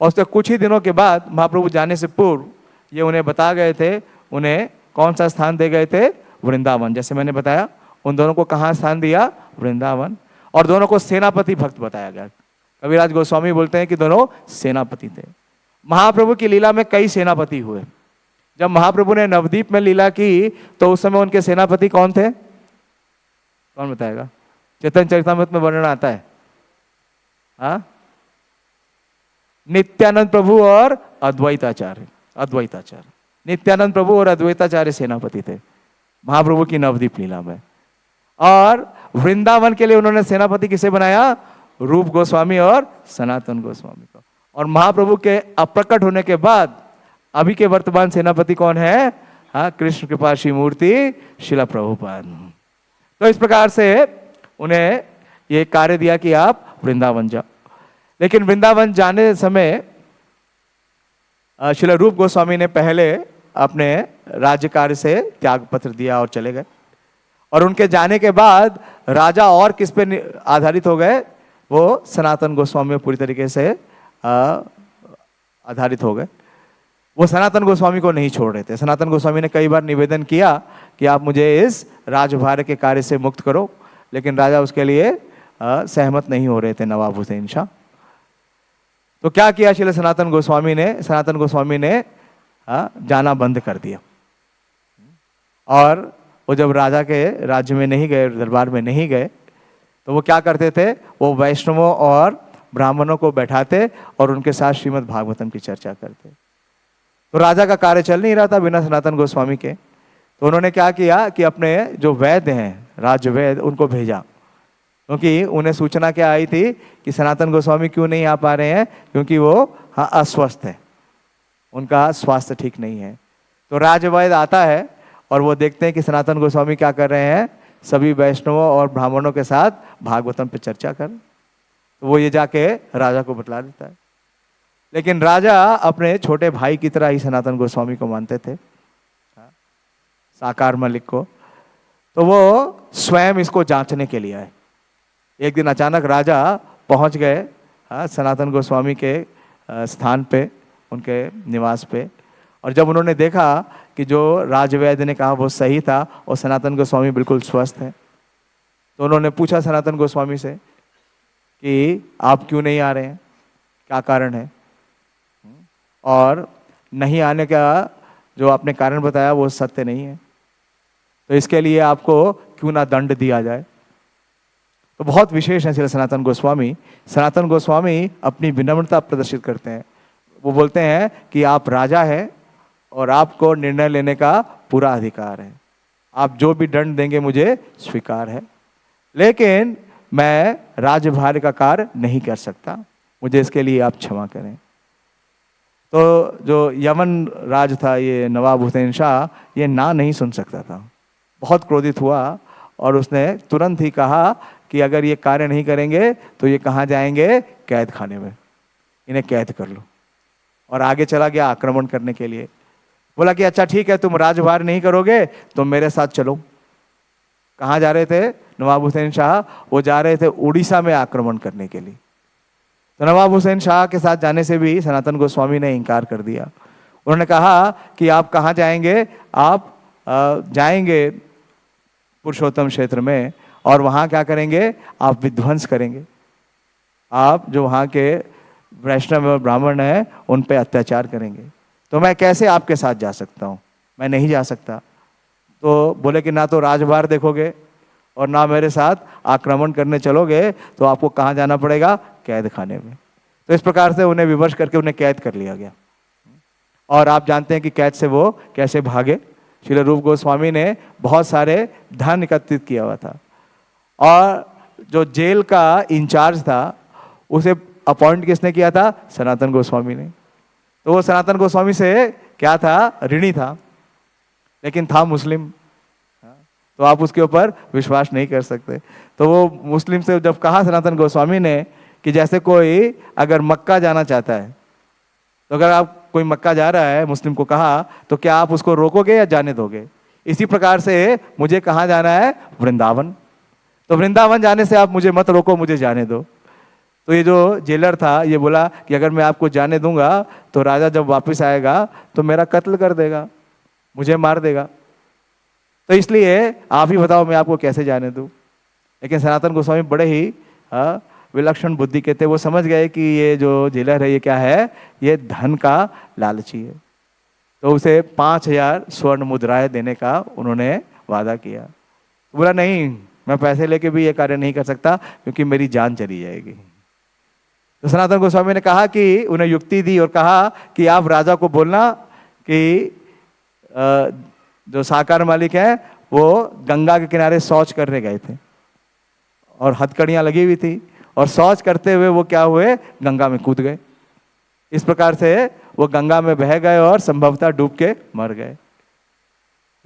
और उसके कुछ ही दिनों के बाद महाप्रभु जाने से पूर्व ये उन्हें बता गए थे, उन्हें कौन सा स्थान दे गए थे? वृंदावन। जैसे मैंने बताया, उन दोनों को कहाँ स्थान दिया? वृंदावन। और दोनों को सेनापति भक्त बताया गया। कविराज गोस्वामी बोलते हैं कि दोनों सेनापति थे। महाप्रभु की लीला में कई सेनापति हुए। जब महाप्रभु ने नवदीप में लीला की तो उस समय उनके सेनापति कौन थे? कौन बताएगा? चैतन्य चरितामृत में वर्णन आता है। हाँ, नित्यानंद प्रभु और अद्वैताचार्य। अद्वैताचार्य, नित्यानंद प्रभु और अद्वैताचार्य सेनापति थे महाप्रभु की नवदीप लीला में। और वृंदावन के लिए उन्होंने सेनापति किसे बनाया? रूप गोस्वामी और सनातन गोस्वामी को। और महाप्रभु के अप्रकट होने के बाद अभी के वर्तमान सेनापति कौन है? हाँ, कृष्ण कृपाशी मूर्ति शिला प्रभुपाद। तो इस प्रकार से उन्हें ये कार्य दिया कि आप वृंदावन जाओ। लेकिन वृंदावन जाने समय श्रील रूप गोस्वामी ने पहले अपने राज्य कार्य से त्याग पत्र दिया और चले गए, और उनके जाने के बाद राजा और किस पे आधारित हो गए, वो सनातन गोस्वामी में पूरी तरीके से आधारित हो गए। वो सनातन गोस्वामी को नहीं छोड़ रहे थे। सनातन गोस्वामी ने कई बार निवेदन किया कि आप मुझे इस राजभार के कार्य से मुक्त करो, लेकिन राजा उसके लिए सहमत नहीं हो रहे थे, नवाब हुसैन शाह। तो क्या किया श्री सनातन गोस्वामी ने? सनातन गोस्वामी ने जाना बंद कर दिया, और वो जब राजा के राज्य में नहीं गए, दरबार में नहीं गए, तो वो क्या करते थे, वो वैष्णवों और ब्राह्मणों को बैठाते और उनके साथ श्रीमद् भागवतम की चर्चा करते। तो राजा का कार्य चल नहीं रहा था बिना सनातन गोस्वामी के। तो उन्होंने क्या किया कि अपने जो वैद्य हैं, राज्य वैद्य, उनको भेजा, क्योंकि उन्हें सूचना क्या आई थी कि सनातन गोस्वामी क्यों नहीं आ पा रहे हैं, क्योंकि वो अस्वस्थ है, उनका स्वास्थ्य ठीक नहीं है। तो राज्य वैद्य आता है और वो देखते हैं कि सनातन गोस्वामी क्या कर रहे हैं, सभी वैष्णवों और ब्राह्मणों के साथ भागवतम पे चर्चा कर। तो वो ये जाके राजा को बतला देता है। लेकिन राजा अपने छोटे भाई की तरह ही सनातन गोस्वामी को मानते थे, साकार मलिक को। तो वो स्वयं इसको जांचने के लिए आए। एक दिन अचानक राजा पहुंच गए सनातन गोस्वामी के स्थान पे, उनके निवास पे, और जब उन्होंने देखा कि जो राजवैद्य ने कहा वो सही था और सनातन गोस्वामी बिल्कुल स्वस्थ है, तो उन्होंने पूछा सनातन गोस्वामी से कि आप क्यों नहीं आ रहे हैं, क्या कारण है, और नहीं आने का जो आपने कारण बताया वो सत्य नहीं है, तो इसके लिए आपको क्यों ना दंड दिया जाए। तो बहुत विशेष है श्री सनातन गोस्वामी। सनातन गोस्वामी अपनी विनम्रता प्रदर्शित करते हैं। वो बोलते हैं कि आप राजा हैं और आपको निर्णय लेने का पूरा अधिकार है, आप जो भी दंड देंगे मुझे स्वीकार है, लेकिन मैं राज्यभार का कार्य नहीं कर सकता, मुझे इसके लिए आप क्षमा करें। तो जो यमन राज था, ये नवाब हुसैन शाह, ये ना नहीं सुन सकता था, बहुत क्रोधित हुआ और उसने तुरंत ही कहा कि अगर ये कार्य नहीं करेंगे तो ये कहाँ जाएंगे, कैद खाने में, इन्हें कैद कर लो। और आगे चला गया आक्रमण करने के लिए। बोला कि अच्छा ठीक है, तुम राजभार नहीं करोगे तो मेरे साथ चलो। कहाँ जा रहे थे नवाब हुसैन शाह? वो जा रहे थे उड़ीसा में आक्रमण करने के लिए। तो नवाब हुसैन शाह के साथ जाने से भी सनातन गोस्वामी ने इनकार कर दिया। उन्होंने कहा कि आप कहाँ जाएंगे? आप जाएंगे पुरुषोत्तम क्षेत्र में, और वहाँ क्या करेंगे, आप विध्वंस करेंगे, आप जो वहाँ के वैष्णव और ब्राह्मण हैं उन पे अत्याचार करेंगे। तो मैं कैसे आपके साथ जा सकता हूँ? मैं नहीं जा सकता। तो बोले कि ना तो राजभार देखोगे और ना मेरे साथ आक्रमण करने चलोगे, तो आपको कहाँ जाना पड़ेगा, कैद खाने में। तो इस प्रकार से उन्हें विवश करके उन्हें कैद कर लिया गया। और आप जानते हैं कि कैद से वो कैसे भागे। श्रील रूप गोस्वामी ने बहुत सारे धन एकत्रित किया हुआ था, और जो जेल का इंचार्ज था उसे अपॉइंट किसने किया था? सनातन गोस्वामी ने। तो वो सनातन गोस्वामी से क्या था, ऋणी था, लेकिन था मुस्लिम, तो आप उसके ऊपर विश्वास नहीं कर सकते। तो वो मुस्लिम से जब कहा सनातन गोस्वामी ने कि जैसे कोई अगर मक्का जाना चाहता है, तो अगर आप कोई मक्का जा रहा है, मुस्लिम को कहा, तो क्या आप उसको रोकोगे या जाने दोगे? इसी प्रकार से मुझे कहाँ जाना है, वृंदावन। तो वृंदावन जाने से आप मुझे मत रोको, मुझे जाने दो। तो ये जो जेलर था ये बोला कि अगर मैं आपको जाने दूंगा तो राजा जब वापस आएगा तो मेरा कत्ल कर देगा, मुझे मार देगा, तो इसलिए आप ही बताओ मैं आपको कैसे जाने दूं। लेकिन सनातन गोस्वामी बड़े ही विलक्षण बुद्धि के थे। वो समझ गए कि ये जो जेलर है ये क्या है, ये धन का लालची है। तो उसे 5000 स्वर्ण मुद्राएं देने का उन्होंने वादा किया। बोला नहीं, मैं पैसे लेके भी ये कार्य नहीं कर सकता क्योंकि मेरी जान चली जाएगी। तो सनातन गोस्वामी ने कहा कि उन्हें युक्ति दी और कहा कि आप राजा को बोलना कि जो साकार मालिक है वो गंगा के किनारे शौच करने गए थे और हथकड़ियां लगी हुई थी, और शौच करते हुए वो क्या हुए, गंगा में कूद गए। इस प्रकार से वो गंगा में बह गए और संभवतः डूब के मर गए।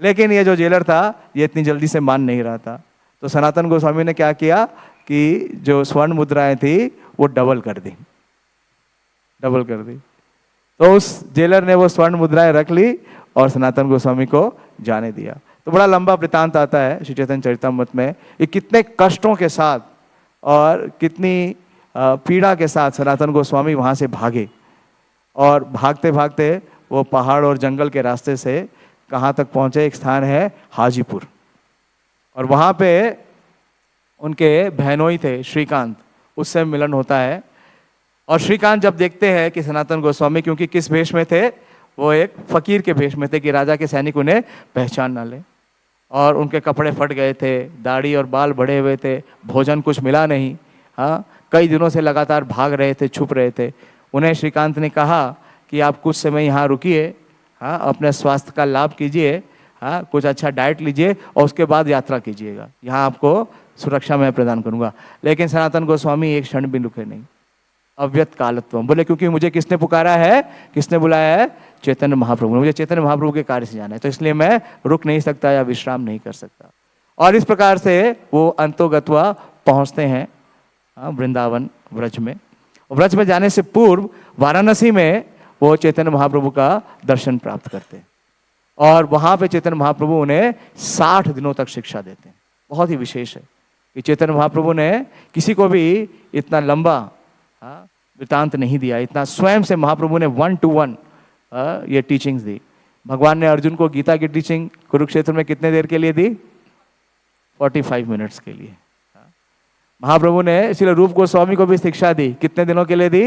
लेकिन ये जो जेलर था ये इतनी जल्दी से मान नहीं रहा था। तो सनातन गोस्वामी ने क्या किया कि जो स्वर्ण मुद्राएं थी वो डबल कर दी। तो उस जेलर ने वो स्वर्ण मुद्राएं रख ली और सनातन गोस्वामी को जाने दिया। तो बड़ा लंबा वृतांत आता है श्री चैतन्य चरितमृत में, ये कितने कष्टों के साथ और कितनी पीड़ा के साथ सनातन गोस्वामी वहाँ से भागे, और भागते भागते वो पहाड़ और जंगल के रास्ते से कहाँ तक पहुँचे, एक स्थान है हाजीपुर, और वहाँ पे उनके बहनोई थे श्रीकांत, उससे मिलन होता है। और श्रीकांत जब देखते हैं कि सनातन गोस्वामी, क्योंकि किस भेष में थे, वो एक फकीर के भेष में थे कि राजा के सैनिक उन्हें पहचान ना ले, और उनके कपड़े फट गए थे, दाढ़ी और बाल बढ़े हुए थे, भोजन कुछ मिला नहीं, हाँ, कई दिनों से लगातार भाग रहे थे, छुप रहे थे। उन्हें श्रीकांत ने कहा कि आप कुछ समय यहाँ रुकिए, हाँ, अपने स्वास्थ्य का लाभ कीजिए, हाँ, कुछ अच्छा डाइट लीजिए और उसके बाद यात्रा कीजिएगा, यहाँ आपको सुरक्षा मैं प्रदान करूँगा। लेकिन सनातन गोस्वामी एक क्षण भी रुके नहीं, अव्यत कालत्व बोले, क्योंकि मुझे किसने पुकारा है, किसने बुलाया है, चैतन्य महाप्रभु ने, मुझे चैतन्य महाप्रभु के कार्य से जाना है, तो इसलिए मैं रुक नहीं सकता या विश्राम नहीं कर सकता। और इस प्रकार से वो अंतोगत्वा पहुँचते हैं वृंदावन व्रज में। व्रज में जाने से पूर्व वाराणसी में वो चैतन्य महाप्रभु का दर्शन प्राप्त करते हैं, और वहाँ पे चैतन्य महाप्रभु उन्हें 60 दिनों तक शिक्षा देते हैं। बहुत ही विशेष है कि चैतन्य महाप्रभु ने किसी को भी इतना लंबा वृतांत नहीं दिया, इतना स्वयं से महाप्रभु ने 1 to 1 ये टीचिंग्स दी। भगवान ने अर्जुन को गीता की टीचिंग कुरुक्षेत्र में कितने देर के लिए दी, 45 मिनट्स के लिए। महाप्रभु ने इसलिए रूप गोस्वामी को भी शिक्षा दी, कितने दिनों के लिए दी,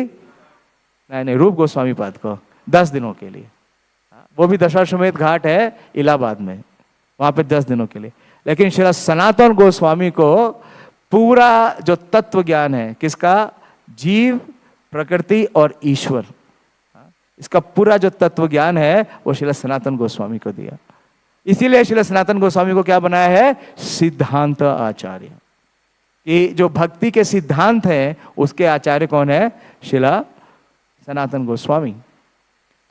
नहीं, रूप गोस्वामी पाद को 10 दिनों के लिए, वो भी दशाश्वमेध घाट है इलाहाबाद में, वहां पे 10 दिनों के लिए। लेकिन श्री सनातन गोस्वामी को पूरा जो तत्व ज्ञान है, किसका, जीव, प्रकृति और ईश्वर, इसका पूरा जो तत्व ज्ञान है वो श्री सनातन गोस्वामी को दिया। इसीलिए श्री सनातन गोस्वामी को क्या बनाया है, सिद्धांत आचार्य, कि जो भक्ति के सिद्धांत हैं उसके आचार्य कौन है, श्रीला सनातन गोस्वामी।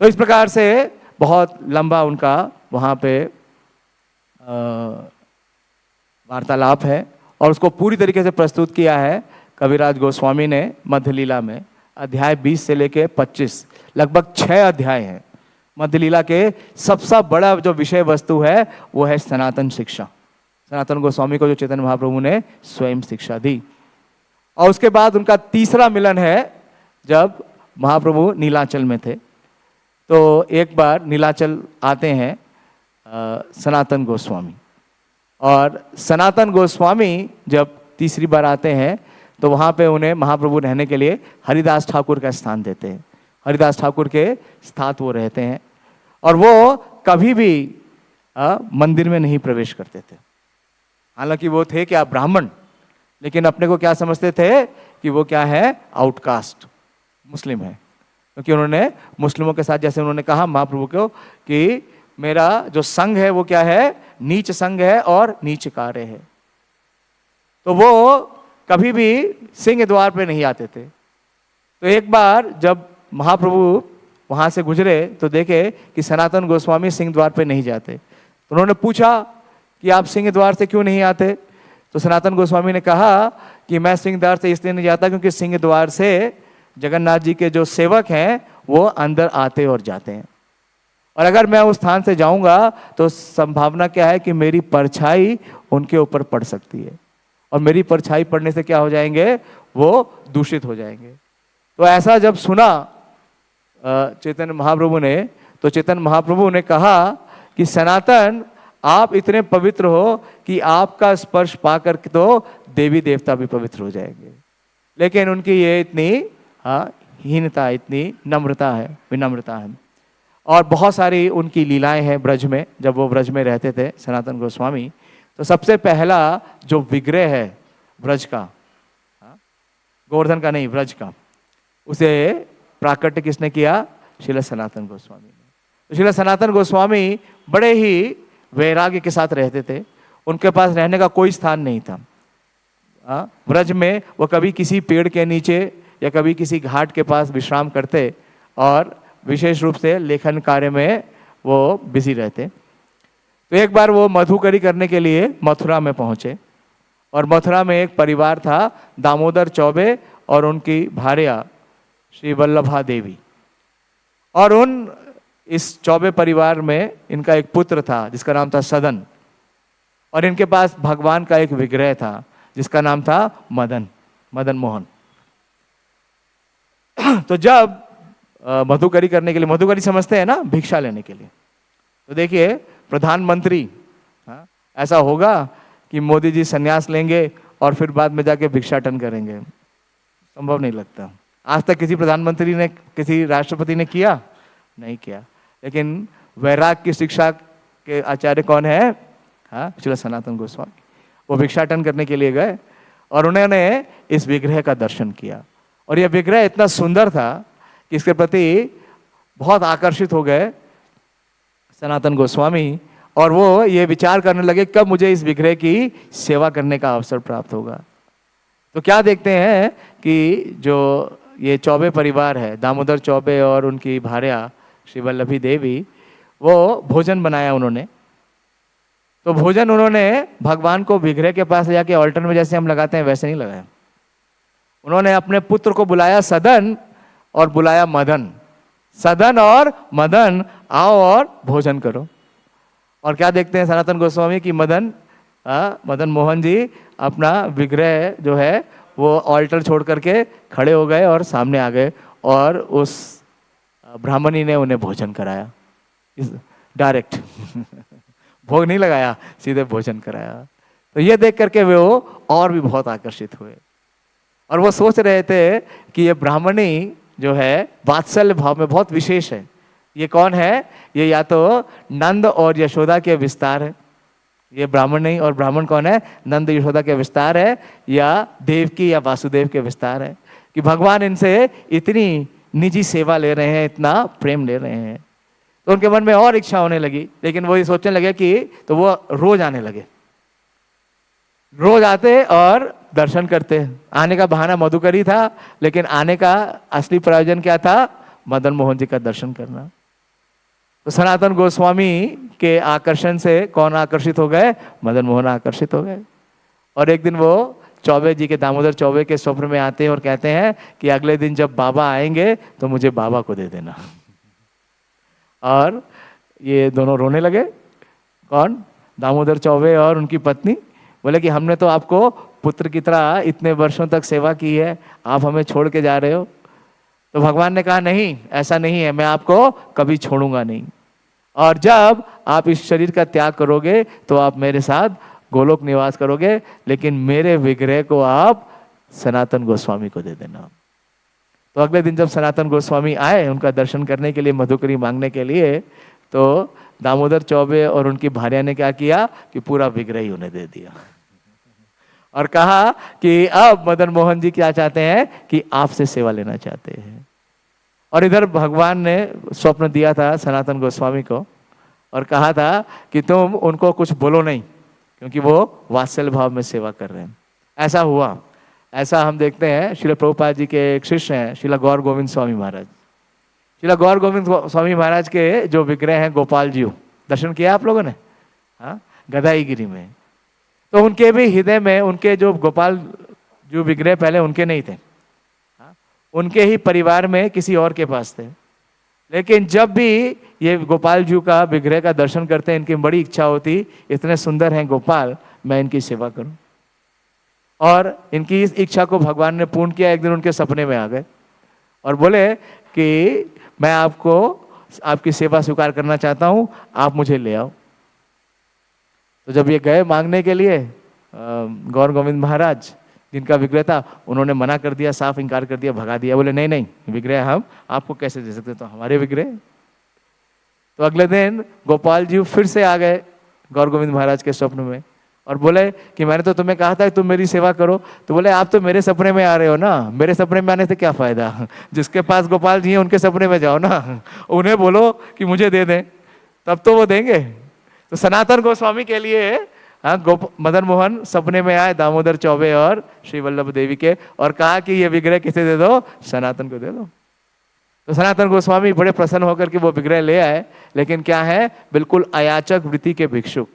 तो इस प्रकार से बहुत लंबा उनका वहाँ पे वार्तालाप है, और उसको पूरी तरीके से प्रस्तुत किया है कविराज गोस्वामी ने मध्य लीला में। अध्याय 20 से लेके 25, लगभग 6 अध्याय हैं। मध्य लीला के सबसे बड़ा जो विषय वस्तु है वो है सनातन शिक्षा, सनातन गोस्वामी को जो चैतन्य महाप्रभु ने स्वयं शिक्षा दी। और उसके बाद उनका तीसरा मिलन है जब महाप्रभु नीलाचल में थे। तो एक बार नीलाचल आते हैं सनातन गोस्वामी, और सनातन गोस्वामी जब तीसरी बार आते हैं तो वहाँ पे उन्हें महाप्रभु रहने के लिए हरिदास ठाकुर का स्थान देते हैं। हरिदास ठाकुर के साथ वो रहते हैं, और वो कभी भी मंदिर में नहीं प्रवेश करते थे। हालांकि वो थे क्या, ब्राह्मण, लेकिन अपने को क्या समझते थे कि वो क्या है, आउटकास्ट, मुस्लिम है, क्योंकि उन्होंने मुस्लिमों के साथ, जैसे उन्होंने कहा महाप्रभु को कि मेरा जो संघ है वो क्या है, नीच संघ है और नीच कार्य है। तो वो कभी भी सिंह द्वार पे नहीं आते थे। तो एक बार जब महाप्रभु वहां से गुजरे तो देखे कि सनातन गोस्वामी सिंह द्वार पे नहीं जाते। तो उन्होंने पूछा कि आप सिंह द्वार से क्यों नहीं आते। तो सनातन गोस्वामी ने कहा कि मैं सिंह द्वार से इसलिए नहीं जाता क्योंकि सिंह द्वार से जगन्नाथ जी के जो सेवक हैं वो अंदर आते और जाते हैं, और अगर मैं उस स्थान से जाऊंगा तो संभावना क्या है कि मेरी परछाई उनके ऊपर पड़ सकती है, और मेरी परछाई पड़ने से क्या हो जाएंगे, वो दूषित हो जाएंगे। तो ऐसा जब सुना चैतन्य महाप्रभु ने, तो चैतन्य महाप्रभु ने कहा कि सनातन आप इतने पवित्र हो कि आपका स्पर्श पाकर तो देवी देवता भी पवित्र हो जाएंगे। लेकिन उनकी ये इतनी हीनता, इतनी नम्रता है, विनम्रता है। और बहुत सारी उनकी लीलाएं हैं ब्रज में, जब वो ब्रज में रहते थे सनातन गोस्वामी। तो सबसे पहला जो विग्रह है ब्रज का, गोवर्धन का नहीं, ब्रज का, उसे प्राकट्य किसने किया, श्रील सनातन गोस्वामी ने। तो श्रील सनातन गोस्वामी बड़े ही वैराग्य के साथ रहते थे, उनके पास रहने का कोई स्थान नहीं था। ब्रज में वो कभी किसी पेड़ के नीचे या कभी किसी घाट के पास विश्राम करते, और विशेष रूप से लेखन कार्य में वो बिजी रहते। तो एक बार वो मधुकरी करने के लिए मथुरा में पहुंचे, और मथुरा में एक परिवार था, दामोदर चौबे और उनकी भार्या श्री वल्लभा देवी। और इस चौबे परिवार में इनका एक पुत्र था जिसका नाम था सदन, और इनके पास भगवान का एक विग्रह था जिसका नाम था मदन मोहन। तो जब मधुकरी करने के लिए, मधुकरी समझते हैं ना, भिक्षा लेने के लिए, तो देखिए प्रधानमंत्री, ऐसा होगा कि मोदी जी संन्यास लेंगे और फिर बाद में जाके भिक्षाटन करेंगे? संभव नहीं लगता। आज तक किसी प्रधानमंत्री ने, किसी राष्ट्रपति ने किया? नहीं किया। लेकिन वैराग की शिक्षा के आचार्य कौन है? श्री सनातन गोस्वामी। वो भिक्षाटन करने के लिए गए और उन्होंने इस विग्रह का दर्शन किया, और यह विग्रह इतना सुंदर था कि इसके प्रति बहुत आकर्षित हो गए सनातन गोस्वामी, और वो ये विचार करने लगे कब मुझे इस विग्रह की सेवा करने का अवसर प्राप्त होगा। तो क्या देखते हैं कि जो ये चौबे परिवार है, दामोदर चौबे और उनकी भार्या श्री वल्लभी देवी, वो भोजन बनाया उन्होंने। तो भोजन उन्होंने भगवान को विग्रह के पास जाके ऑल्टर में जैसे हम लगाते हैं वैसे नहीं लगाया। उन्होंने अपने पुत्र को बुलाया सदन और बुलाया मदन, सदन और मदन आओ और भोजन करो। और क्या देखते हैं सनातन गोस्वामी की मदन मोहन जी अपना विग्रह जो है वो ऑल्टर छोड़ करके खड़े हो गए और सामने आ गए, और उस ब्राह्मणी ने उन्हें भोजन कराया डायरेक्ट। भोग नहीं लगाया, सीधे भोजन कराया। तो ये देख करके वो और भी बहुत आकर्षित हुए, और वो सोच रहे थे कि ये ब्राह्मणी जो है वात्सल्य भाव में बहुत विशेष है। ये कौन है? ये या तो नंद और यशोदा के विस्तार है। ये ब्राह्मण नहीं, और ब्राह्मण कौन है? नंद यशोदा के विस्तार है, या देवकी या वासुदेव के विस्तार है, कि भगवान इनसे इतनी निजी सेवा ले रहे हैं, इतना प्रेम ले रहे हैं। तो उनके मन में और इच्छा होने लगी, लेकिन वो ये सोचने लगे कि, तो वो रोज आने लगे, रोज आते और दर्शन करते। आने का बहाना मधुकरी था, लेकिन आने का असली प्रयोजन क्या था? मदन मोहन जी का दर्शन करना। तो सनातन गोस्वामी के आकर्षण से कौन आकर्षित हो गए? मदन मोहन आकर्षित हो गए। और एक दिन वो चौबे जी के, दामोदर चौबे के स्वप्न में आते हैं और कहते हैं कि अगले दिन जब बाबा आएंगे तो मुझे बाबा को दे देना। और ये दोनों रोने लगे। कौन? दामोदर चौबे और उनकी पत्नी। बोले कि हमने तो आपको पुत्र की तरह इतने वर्षों तक सेवा की है, आप हमें छोड़ के जा रहे हो। तो भगवान ने कहा नहीं, ऐसा नहीं है, मैं आपको कभी छोड़ूंगा नहीं, और जब आप इस शरीर का त्याग करोगे तो आप मेरे साथ गोलोक निवास करोगे, लेकिन मेरे विग्रह को आप सनातन गोस्वामी को दे देना। तो अगले दिन जब सनातन गोस्वामी आए उनका दर्शन करने के लिए, मधुकरी मांगने के लिए, तो दामोदर चौबे और उनकी भार्या ने क्या किया कि पूरा विग्रह ही उन्हें दे दिया, और कहा कि अब मदन मोहन जी क्या चाहते हैं कि आपसे सेवा लेना चाहते हैं। और इधर भगवान ने स्वप्न दिया था सनातन गोस्वामी को और कहा था कि तुम उनको कुछ बोलो नहीं, क्योंकि वो वात्सल्य भाव में सेवा कर रहे हैं। ऐसा हुआ। ऐसा हम देखते हैं श्रील प्रभुपाद जी के एक शिष्य हैं श्रील गौर गोविंद स्वामी महाराज। श्रील गौर गोविंद स्वामी महाराज के जो विग्रह हैं गोपाल जी, दर्शन किया आप लोगों ने? हाँ, गदाईगिरी में। तो उनके भी हृदय में उनके जो गोपाल जो विग्रह पहले उनके नहीं थे, उनके ही परिवार में किसी और के पास थे। लेकिन जब भी ये गोपाल जी का विग्रह का दर्शन करते हैं, इनकी बड़ी इच्छा होती, इतने सुंदर हैं गोपाल, मैं इनकी सेवा करूं। और इनकी इस इच्छा को भगवान ने पूर्ण किया। एक दिन उनके सपने में आ गए और बोले कि मैं आपको आपकी सेवा स्वीकार करना चाहता हूं, आप मुझे ले आओ। तो जब ये गए मांगने के लिए, गौर गोविंद महाराज जिनका विग्रह था, उन्होंने मना कर दिया, साफ इंकार कर दिया, भगा दिया। बोले नहीं नहीं, विग्रह हम आपको कैसे दे सकते, तो हमारे विग्रह। तो अगले दिन गोपाल जी फिर से आ गए गौर गोविंद महाराज के स्वप्न में और बोले कि मैंने तो तुम्हें कहा था कि तुम मेरी सेवा करो। तो बोले आप तो मेरे सपने में आ रहे हो ना, मेरे सपने में आने से क्या फायदा, जिसके पास गोपाल जी है उनके सपने में जाओ ना, उन्हें बोलो कि मुझे दे दें, तब तो वो देंगे। तो सनातन गोस्वामी के लिए मदन मोहन सपने में आए दामोदर चौबे और श्री वल्लभ देवी के, और कहा कि ये विग्रह किसे दे दो, सनातन को दे दो। तो सनातन गोस्वामी बड़े प्रसन्न होकर के वो विग्रह ले आए, लेकिन क्या है, बिल्कुल अयाचक वृत्ति के भिक्षुक।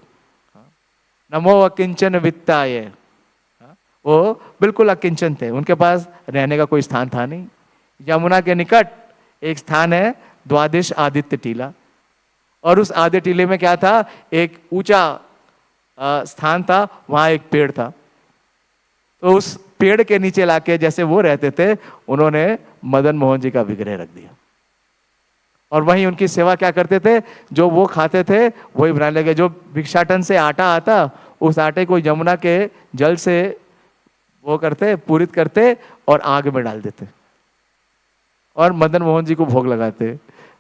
नमो अकिंचन वित्ताय, वो बिल्कुल अकिंचन थे, उनके पास रहने का कोई स्थान था नहीं। यमुना के निकट एक स्थान है द्वादश आदित्य टीला। और उस आदित्य टीले में क्या था, एक ऊंचा स्थान था, वहां एक पेड़ था। तो उस पेड़ के नीचे लाके जैसे वो रहते थे, उन्होंने मदन मोहन जी का विग्रह रख दिया और वहीं उनकी सेवा क्या करते थे, जो वो खाते थे वही बनाने लगे। जो भिक्षाटन से आटा आता, उस आटे को यमुना के जल से वो करते, पूरित करते और आग में डाल देते और मदन मोहन जी को भोग लगाते।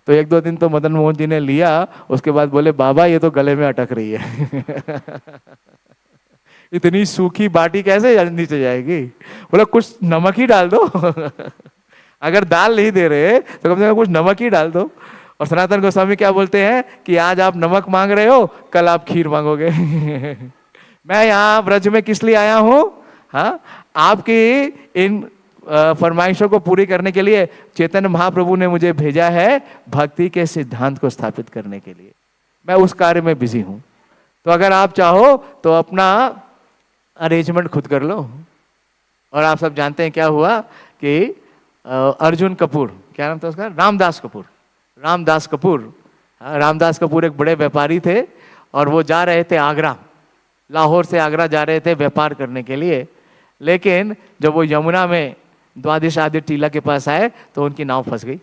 तो एक दो दिन तो मदन मोहन जी ने लिया, उसके बाद बोले बाबा ये तो गले में अटक रही है। इतनी सूखी बाटी कैसे नीचे जाएगी, बोला कुछ नमक ही डाल दो। अगर दाल नहीं दे रहे तो कम से कम कुछ नमक ही डाल दो। और सनातन गोस्वामी क्या बोलते हैं कि आज आप नमक मांग रहे हो, कल आप खीर मांगोगे। मैं यहाँ ब्रज में किस लिए आया हूँ, हाँ, आपकी इन फरमाइशों को पूरी करने के लिए चैतन्य महाप्रभु ने मुझे भेजा है, भक्ति के सिद्धांत को स्थापित करने के लिए। मैं उस कार्य में बिजी हूं। तो अगर आप चाहो तो अपना अरेंजमेंट खुद कर लो। और आप सब जानते हैं क्या हुआ कि अर्जुन कपूर, क्या नाम था उसका, रामदास कपूर। रामदास कपूर एक बड़े व्यापारी थे और वो जा रहे थे आगरा, लाहौर से आगरा जा रहे थे व्यापार करने के लिए। लेकिन जब वो यमुना में द्वादश आदित्य टीला के पास आए तो उनकी नाव फंस गई।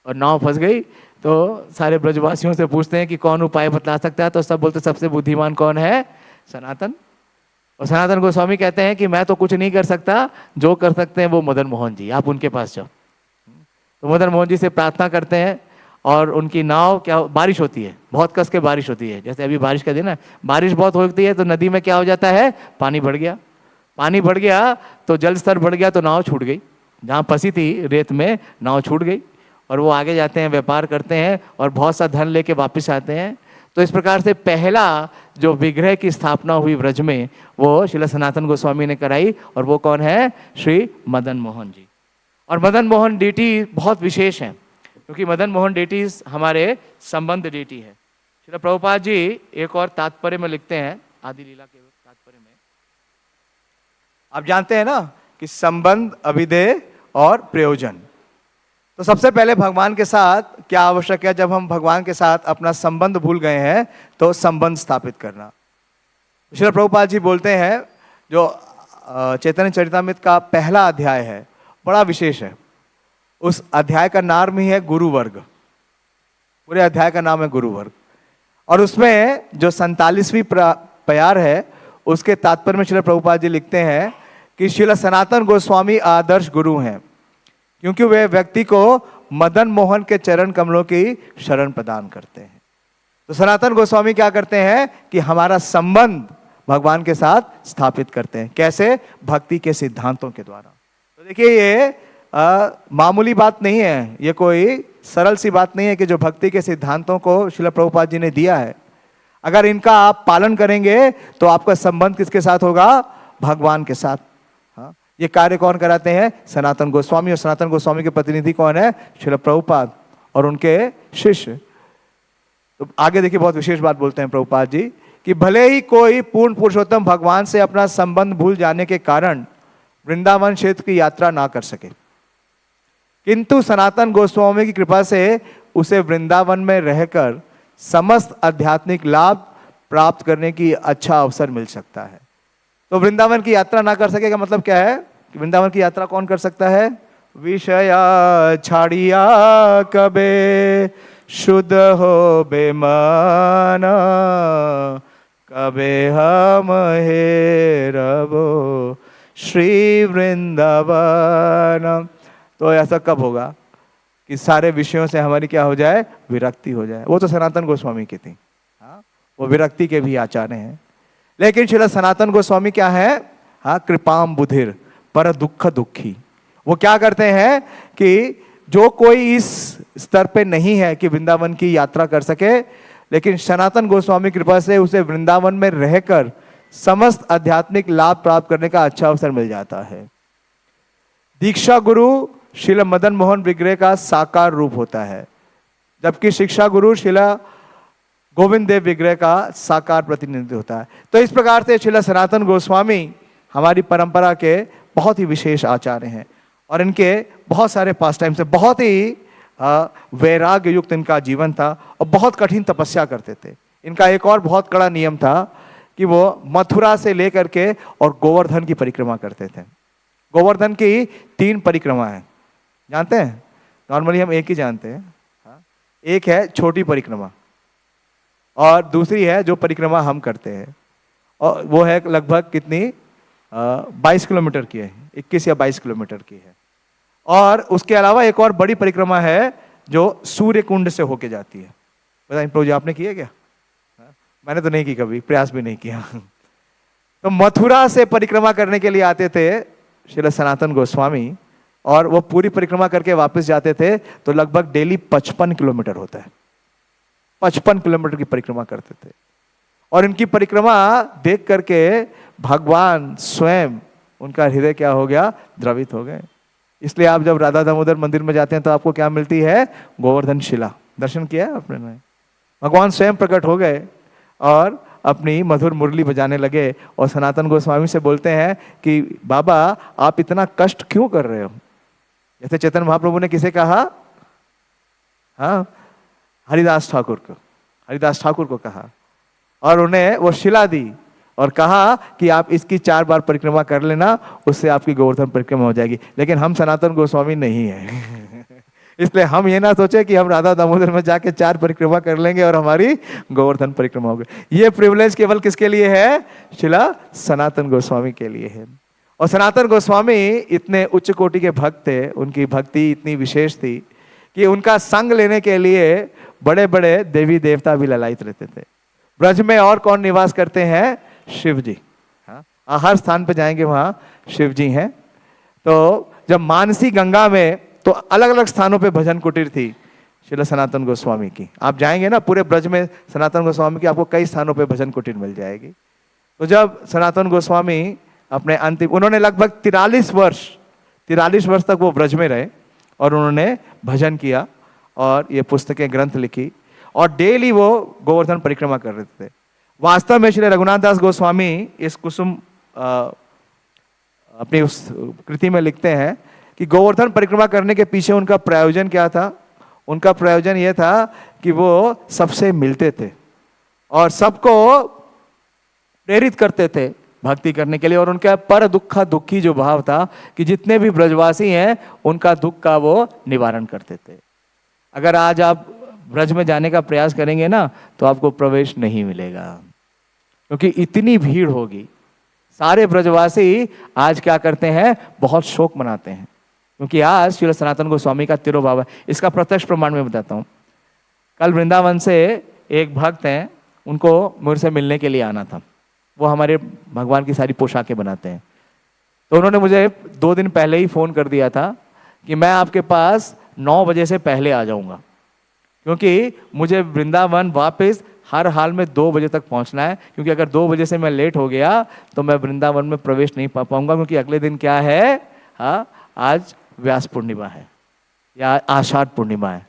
और नाव फंस गई तो सारे ब्रजवासियों से पूछते हैं कि कौन उपाय बतला सकता है, तो सब बोलते सबसे बुद्धिमान कौन है, सनातन। और सनातन गोस्वामी कहते हैं कि मैं तो कुछ नहीं कर सकता, जो कर सकते हैं वो मदन मोहन जी, आप उनके पास जाओ। तो मदन मोहन जी से प्रार्थना करते हैं और उनकी नाव, क्या बारिश होती है, बहुत कस के बारिश होती है, जैसे अभी बारिश का दिन है, बारिश बहुत होती है तो नदी में क्या हो जाता है, पानी बढ़ गया। पानी बढ़ गया तो जल स्तर बढ़ गया तो नाव छूट गई, जहाँ फंसी थी रेत में नाव छूट गई। और वो आगे जाते हैं, व्यापार करते हैं और बहुत सा धन लेके वापस आते हैं। तो इस प्रकार से पहला जो विग्रह की स्थापना हुई ब्रज में, वो श्रील सनातन गोस्वामी ने कराई। और वो कौन है, श्री मदन मोहन जी। और मदन मोहन डीटी बहुत विशेष है, क्योंकि मदन मोहन डीटी हमारे संबंध डीटी है। श्रील प्रभुपाद जी एक और तात्पर्य में लिखते हैं, आदि लीला के तात्पर्य में, आप जानते हैं ना कि संबंध, अभिधेय और प्रयोजन। तो सबसे पहले भगवान के साथ क्या आवश्यक है, जब हम भगवान के साथ अपना संबंध भूल गए हैं तो संबंध स्थापित करना। श्रील प्रभुपाद जी बोलते हैं, जो चैतन्य चरितामृत का पहला अध्याय है, बड़ा विशेष है। उस अध्याय का नाम ही है गुरु वर्ग, पूरे अध्याय का नाम है गुरु वर्ग। और उसमें जो 47वीं प्यार है, उसके तात्पर्य में श्रील प्रभुपाद जी लिखते हैं कि श्रील सनातन गोस्वामी आदर्श गुरु हैं, क्योंकि वे व्यक्ति को मदन मोहन के चरण कमलों की शरण प्रदान करते हैं। तो सनातन गोस्वामी क्या करते हैं कि हमारा संबंध भगवान के साथ स्थापित करते हैं। कैसे, भक्ति के सिद्धांतों के द्वारा। तो देखिए ये मामूली बात नहीं है, ये कोई सरल सी बात नहीं है कि जो भक्ति के सिद्धांतों को श्रील प्रभुपाद जी ने दिया है, अगर इनका आप पालन करेंगे तो आपका संबंध किसके साथ होगा, भगवान के साथ। हाँ, ये कार्य कौन कराते हैं, सनातन गोस्वामी। और सनातन गोस्वामी के प्रतिनिधि कौन है, श्रील प्रभुपाद और उनके शिष्य। तो आगे देखिए बहुत विशेष बात बोलते हैं प्रभुपाद जी कि भले ही कोई पूर्ण पुरुषोत्तम भगवान से अपना संबंध भूल जाने के कारण वृंदावन क्षेत्र की यात्रा ना कर सके, किंतु सनातन गोस्वामी की कृपा से उसे वृंदावन में रहकर समस्त आध्यात्मिक लाभ प्राप्त करने की अच्छा अवसर मिल सकता है। तो वृंदावन की यात्रा ना कर सकेगा मतलब क्या है कि वृंदावन की यात्रा कौन कर सकता है, विषया छाड़िया कबे शुद्ध हो बेमान, कबे हम हे रबो श्री वृंदावन। तो ऐसा कब होगा कि सारे विषयों से हमारी क्या हो जाए, विरक्ति हो जाए। वो तो सनातन गोस्वामी की थी, हाँ, वो विरक्ति के भी आचार्य हैं। लेकिन श्रील सनातन गोस्वामी क्या है, हाँ, कृपाम बुधिर पर दुख दुखी। वो क्या करते हैं कि जो कोई इस स्तर पे नहीं है कि वृंदावन की यात्रा कर सके, लेकिन सनातन गोस्वामी कृपा से उसे वृंदावन में रहकर समस्त आध्यात्मिक लाभ प्राप्त करने का अच्छा अवसर मिल जाता है। दीक्षा गुरु श्रील मदन मोहन विग्रह का साकार रूप होता है, जबकि शिक्षा गुरु श्रील गोविंद देव विग्रह का साकार प्रतिनिधित्व होता है। तो इस प्रकार से श्रील सनातन गोस्वामी हमारी परंपरा के बहुत ही विशेष आचार्य हैं और इनके बहुत सारे पास टाइम से बहुत ही वैराग्य युक्त इनका जीवन था और बहुत कठिन तपस्या करते थे। इनका एक और बहुत कड़ा नियम था कि वो मथुरा से लेकर के और गोवर्धन की परिक्रमा करते थे। गोवर्धन की 3 परिक्रमा है, जानते हैं? नॉर्मली हम एक ही जानते हैं। एक है छोटी परिक्रमा और दूसरी है जो परिक्रमा हम करते हैं, और वो है लगभग कितनी 22 किलोमीटर की है, 21 या 22 किलोमीटर की है। और उसके अलावा एक और बड़ी परिक्रमा है जो सूर्य कुंड से होके जाती है। बताइए प्रभु जी, आपने की है क्या? मैंने तो नहीं की, कभी प्रयास भी नहीं किया। तो मथुरा से परिक्रमा करने के लिए आते थे श्रील सनातन गोस्वामी, और वो पूरी परिक्रमा करके वापस जाते थे तो लगभग डेली 55 किलोमीटर होता है। 55 किलोमीटर की परिक्रमा करते थे। और इनकी परिक्रमा देख करके भगवान स्वयं, उनका हृदय क्या हो गया? द्रवित हो गए। इसलिए आप जब राधा दामोदर मंदिर में जाते हैं तो आपको क्या मिलती है? गोवर्धन शिला। दर्शन किया है आपने? भगवान स्वयं प्रकट हो गए और अपनी मधुर मुरली बजाने लगे और सनातन गोस्वामी से बोलते हैं कि बाबा आप इतना कष्ट क्यों कर रहे हो? जैसे चैतन्य महाप्रभु ने किसे कहा? हाँ, हरिदास ठाकुर को कहा, और उन्हें वो शिला दी और कहा कि आप इसकी 4 बार परिक्रमा कर लेना, उससे आपकी गोवर्धन परिक्रमा हो जाएगी। लेकिन हम सनातन गोस्वामी नहीं है। इसलिए हम ये ना सोचे कि हम राधा दामोदर में जाके 4 परिक्रमा कर लेंगे और हमारी गोवर्धन परिक्रमा हो गई। ये प्रिविलेज केवल किसके लिए है? शिला सनातन गोस्वामी के लिए है। और सनातन गोस्वामी इतने उच्च कोटि के भक्त थे, उनकी भक्ति इतनी विशेष थी कि उनका संग लेने के लिए बड़े बड़े देवी देवता भी ललायित रहते थे। ब्रज में और कौन निवास करते हैं? शिव जी। हाँ, हर स्थान पे जाएंगे वहां शिव जी हैं। तो जब मानसी गंगा में तो अलग अलग स्थानों पे भजन कुटीर थी श्रील सनातन गोस्वामी की। आप जाएंगे ना पूरे ब्रज में सनातन गोस्वामी की, आपको कई स्थानों पे भजन कुटीर मिल जाएगी। तो जब सनातन गोस्वामी अपने अंतिम, उन्होंने लगभग 43 वर्ष तक वो ब्रज में रहे और उन्होंने भजन किया और ये पुस्तकें ग्रंथ लिखी और डेली वो गोवर्धन परिक्रमा कर रहे थे। वास्तव में श्री रघुनाथ दास गोस्वामी इस कुसुम अपनी उस कृति में लिखते हैं कि गोवर्धन परिक्रमा करने के पीछे उनका प्रयोजन क्या था? उनका प्रयोजन यह था कि वो सबसे मिलते थे और सबको प्रेरित करते थे भक्ति करने के लिए। और उनका पर दुखी जो भाव था कि जितने भी ब्रजवासी हैं उनका दुख का वो निवारण करते थे। अगर आज आप ब्रज में जाने का प्रयास करेंगे ना तो आपको प्रवेश नहीं मिलेगा, क्योंकि इतनी भीड़ होगी। सारे ब्रजवासी आज क्या करते हैं? बहुत शोक मनाते हैं, क्योंकि आज श्री सनातन गोस्वामी का तिरोभाव है। इसका प्रत्यक्ष प्रमाण मैं बताता हूँ। कल वृंदावन से एक भक्त हैं, उनको मुझसे मिलने के लिए आना था। वो हमारे भगवान की सारी पोशाकें बनाते हैं। तो उन्होंने मुझे 2 दिन पहले ही फ़ोन कर दिया था कि मैं आपके पास 9 बजे से पहले आ जाऊँगा, क्योंकि मुझे वृंदावन वापस हर हाल में 2 बजे तक पहुंचना है, क्योंकि अगर 2 बजे से मैं लेट हो गया तो मैं वृंदावन में प्रवेश नहीं पा पाऊंगा, क्योंकि अगले दिन क्या है? हाँ, आज व्यास पूर्णिमा है या आषाढ़ पूर्णिमा है,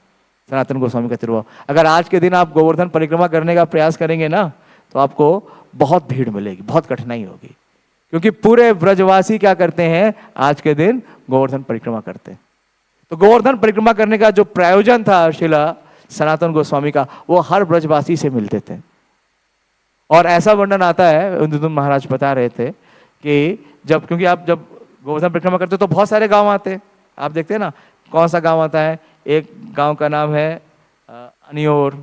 सनातन गोस्वामी का तिरुभाव। अगर आज के दिन आप गोवर्धन परिक्रमा करने का प्रयास करेंगे ना तो आपको बहुत भीड़ मिलेगी, बहुत कठिनाई होगी, क्योंकि पूरे ब्रजवासी क्या करते हैं? आज के दिन गोवर्धन परिक्रमा करते हैं। तो गोवर्धन परिक्रमा करने का जो प्रयोजन था शिला सनातन गोस्वामी का, वो हर ब्रजवासी से मिलते थे। और ऐसा वर्णन आता है, इंद्रदुम्न महाराज बता रहे थे कि क्योंकि आप जब गोवर्धन परिक्रमा करते तो बहुत सारे गांव आते हैं। आप देखते हैं ना कौन सा गांव आता है? एक गांव का नाम है अनियोर,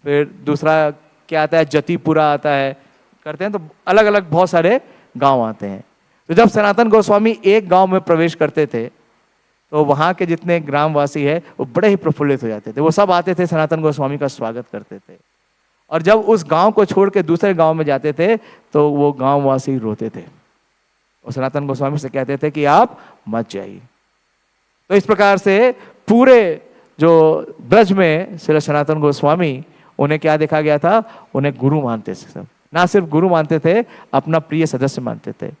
फिर दूसरा क्या आता है? जतीपुरा आता है, करते हैं। तो अलग अलग बहुत सारे गांव आते हैं। तो जब सनातन गोस्वामी एक गांव में प्रवेश करते थे तो वहां के जितने ग्रामवासी है वो बड़े ही प्रफुल्लित हो जाते थे। वो सब आते थे, सनातन गोस्वामी का स्वागत करते थे। और जब उस गांव को छोड़ के दूसरे गांव में जाते थे तो वो गांववासी रोते थे और सनातन गोस्वामी से कहते थे कि आप मत जाइए। तो इस प्रकार से पूरे जो ब्रज में श्री सनातन गोस्वामी, उन्हें क्या देखा गया था? उन्हें गुरु मानते थे सब। ना सिर्फ गुरु मानते थे, अपना प्रिय सदस्य मानते थे।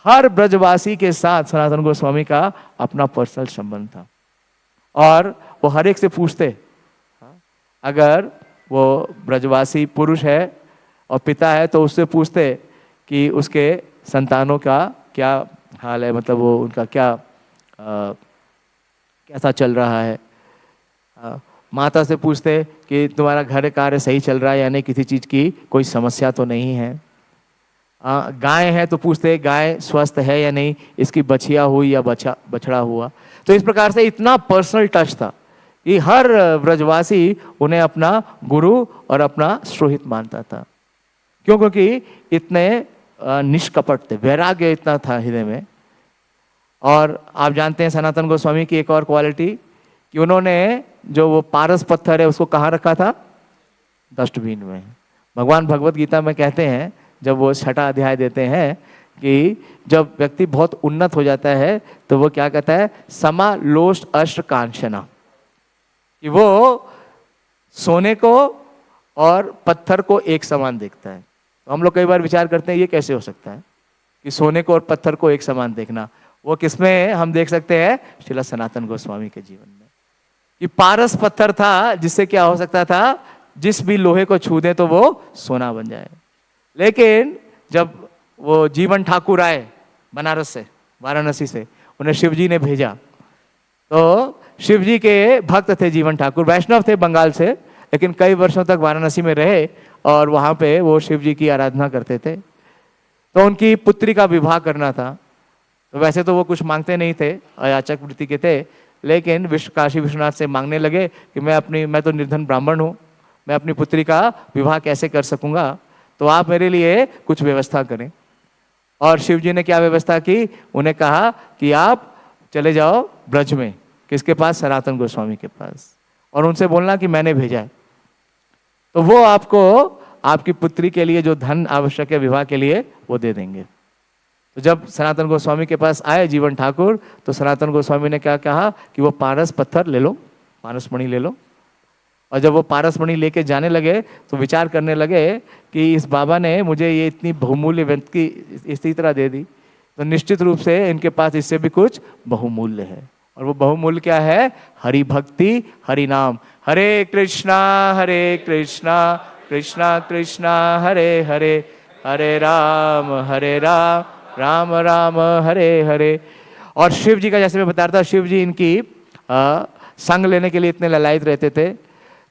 हर ब्रजवासी के साथ सनातन गोस्वामी का अपना पर्सनल संबंध था और वो हर एक से पूछते, अगर वो ब्रजवासी पुरुष है और पिता है तो उससे पूछते कि उसके संतानों का क्या हाल है, मतलब वो उनका क्या कैसा चल रहा है। माता से पूछते कि तुम्हारा घर कार्य सही चल रहा है या नहीं, किसी चीज़ की कोई समस्या तो नहीं है। गाय है तो पूछते गाय स्वस्थ है या नहीं, इसकी बछिया हुई या बछड़ा हुआ। तो इस प्रकार से इतना पर्सनल टच था कि हर ब्रजवासी उन्हें अपना गुरु और अपना सुहित मानता था। क्यों? क्योंकि इतने निष्कपट थे, वैराग्य इतना था हृदय में। और आप जानते हैं सनातन गोस्वामी की एक और क्वालिटी कि उन्होंने जो वो पारस पत्थर है उसको कहाँ रखा था? डस्टबिन में। भगवान भगवत गीता में कहते हैं, जब वो 6वां अध्याय देते हैं कि जब व्यक्ति बहुत उन्नत हो जाता है तो वो क्या कहता है? समालोष्ट अष्ट कांचना, कि वो सोने को और पत्थर को एक समान देखता है। तो हम लोग कई बार विचार करते हैं ये कैसे हो सकता है कि सोने को और पत्थर को एक समान देखना। वो किसमें हम देख सकते हैं? श्रील सनातन गोस्वामी के जीवन में। कि पारस पत्थर था जिससे क्या हो सकता था? जिस भी लोहे को छू दे तो वो सोना बन जाए। लेकिन जब वो जीवन ठाकुर आए बनारस से, वाराणसी से, उन्हें शिवजी ने भेजा। तो शिवजी के भक्त थे जीवन ठाकुर, वैष्णव थे बंगाल से, लेकिन कई वर्षों तक वाराणसी में रहे और वहाँ पे वो शिवजी की आराधना करते थे। तो उनकी पुत्री का विवाह करना था। तो वैसे तो वो कुछ मांगते नहीं थे, अयाचक वृत्ति के थे, लेकिन काशी विश्वनाथ से मांगने लगे कि मैं तो निर्धन ब्राह्मण हूँ, मैं अपनी पुत्री का विवाह कैसे कर सकूंगा, तो आप मेरे लिए कुछ व्यवस्था करें। और शिवजी ने क्या व्यवस्था की? उन्हें कहा कि आप चले जाओ ब्रज में, किसके पास? सनातन गोस्वामी के पास, और उनसे बोलना कि मैंने भेजा है। तो वो आपको आपकी पुत्री के लिए जो धन आवश्यक है विवाह के लिए वो दे देंगे। तो जब सनातन गोस्वामी के पास आए जीवन ठाकुर, तो सनातन गोस्वामी ने क्या कहा कि वो पारस पत्थर ले लो, पारसमणि ले लो। और जब वो पारसमणि लेके जाने लगे तो विचार करने लगे कि इस बाबा ने मुझे ये इतनी बहुमूल्य वस्तु की इसी तरह दे दी, तो निश्चित रूप से इनके पास इससे भी कुछ बहुमूल्य है। और वो बहुमूल्य क्या है? हरि भक्ति, हरि नाम। हरे कृष्णा कृष्णा कृष्णा हरे हरे, हरे राम राम राम हरे हरे। और शिव जी का, जैसे मैं बता रहा था, शिव जी इनकी संग लेने के लिए इतने ललायत रहते थे।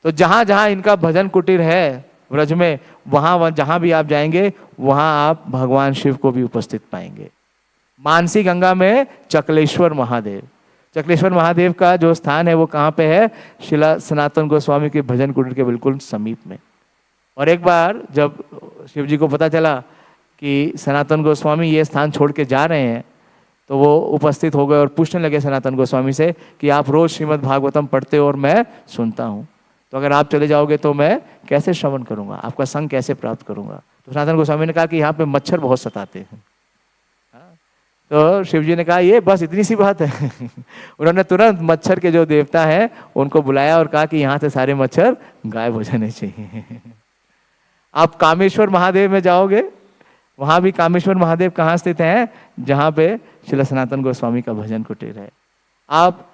तो जहाँ जहाँ इनका भजन कुटीर है ब्रज में, वहाँ जहाँ भी आप जाएंगे वहाँ आप भगवान शिव को भी उपस्थित पाएंगे। मानसी गंगा में चकलेश्वर महादेव, चकलेश्वर महादेव का जो स्थान है वो कहाँ पे है? शिला सनातन गोस्वामी के भजन कुटीर के बिल्कुल समीप में। और एक बार जब शिव जी को पता चला कि सनातन गोस्वामी ये स्थान छोड़ के जा रहे हैं, तो वो उपस्थित हो गए और पूछने लगे सनातन गोस्वामी से कि आप रोज श्रीमद् भागवतम पढ़ते हो और मैं सुनता हूँ, तो अगर आप चले जाओगे तो मैं कैसे श्रवण करूँगा, आपका संग कैसे प्राप्त करूँगा? तो सनातन गोस्वामी ने कहा कि यहाँ पे मच्छर बहुत सताते हैं। तो शिव जी ने कहा ये बस इतनी सी बात है। उन्होंने तुरंत मच्छर के जो देवता हैं उनको बुलाया और कहा कि यहाँ से सारे मच्छर गायब हो जाने चाहिए। आप कामेश्वर महादेव में जाओगे, वहाँ भी कामेश्वर महादेव कहाँ स्थित हैं? जहाँ पे श्रील सनातन गोस्वामी का भजन कुटीर है। आप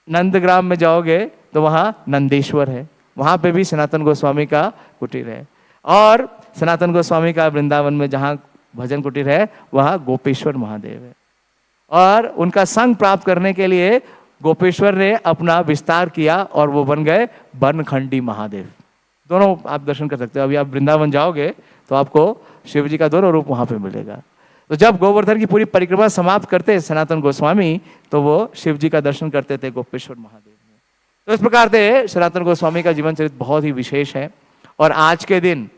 नंदग्राम में जाओगे तो वहाँ नंदेश्वर है, वहाँ पे भी सनातन गोस्वामी का कुटीर है। और सनातन गोस्वामी का वृंदावन में जहाँ भजन कुटीर है वहाँ गोपेश्वर महादेव है। और उनका संग प्राप्त करने के लिए गोपेश्वर ने अपना विस्तार किया और वो बन गए वर्णखंडी महादेव। दोनों आप दर्शन कर सकते हो। अभी आप वृंदावन जाओगे तो आपको शिव जी का दोनों रूप वहाँ पे मिलेगा। तो जब गोवर्धन की पूरी परिक्रमा समाप्त करते सनातन गोस्वामी, तो वो शिव जी का दर्शन करते थे गोपेश्वर महादेव में। तो इस प्रकार से सनातन गोस्वामी का जीवन चरित्र बहुत ही विशेष है। और आज के दिन,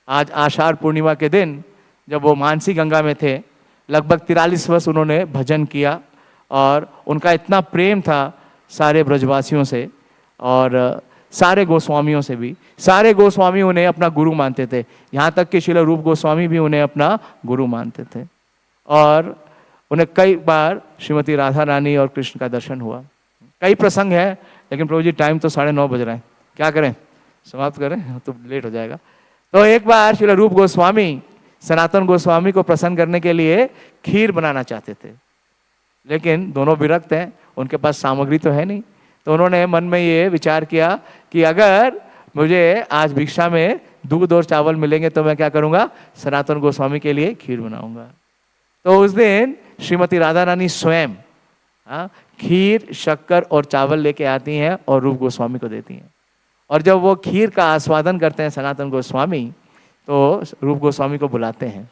आज आषाढ़ पूर्णिमा के दिन, जब वो मानसी गंगा में थे, लगभग 43 वर्ष उन्होंने भजन किया और उनका इतना प्रेम था सारे ब्रजवासियों से और सारे गोस्वामियों से भी। सारे गोस्वामी उन्हें अपना गुरु मानते थे, यहाँ तक कि श्रील रूप गोस्वामी भी उन्हें अपना गुरु मानते थे। और उन्हें कई बार श्रीमती राधा रानी और कृष्ण का दर्शन हुआ। कई प्रसंग है, लेकिन प्रभु जी टाइम तो 9:30 बज रहे हैं, क्या करें, समाप्त करें तो लेट हो जाएगा। तो एक बार श्रील रूप गोस्वामी सनातन गोस्वामी को प्रसन्न करने के लिए खीर बनाना चाहते थे, लेकिन दोनों विरक्त हैं, उनके पास सामग्री तो है नहीं। तो उन्होंने मन में ये विचार किया कि अगर मुझे आज भिक्षा में दूध और चावल मिलेंगे तो मैं क्या करूँगा, सनातन गोस्वामी के लिए खीर बनाऊंगा। तो उस दिन श्रीमती राधा रानी स्वयं हाँ, खीर शक्कर और चावल लेके आती हैं और रूप गोस्वामी को देती हैं। और जब वो खीर का आस्वादन करते हैं सनातन गोस्वामी, तो रूप गोस्वामी को बुलाते हैं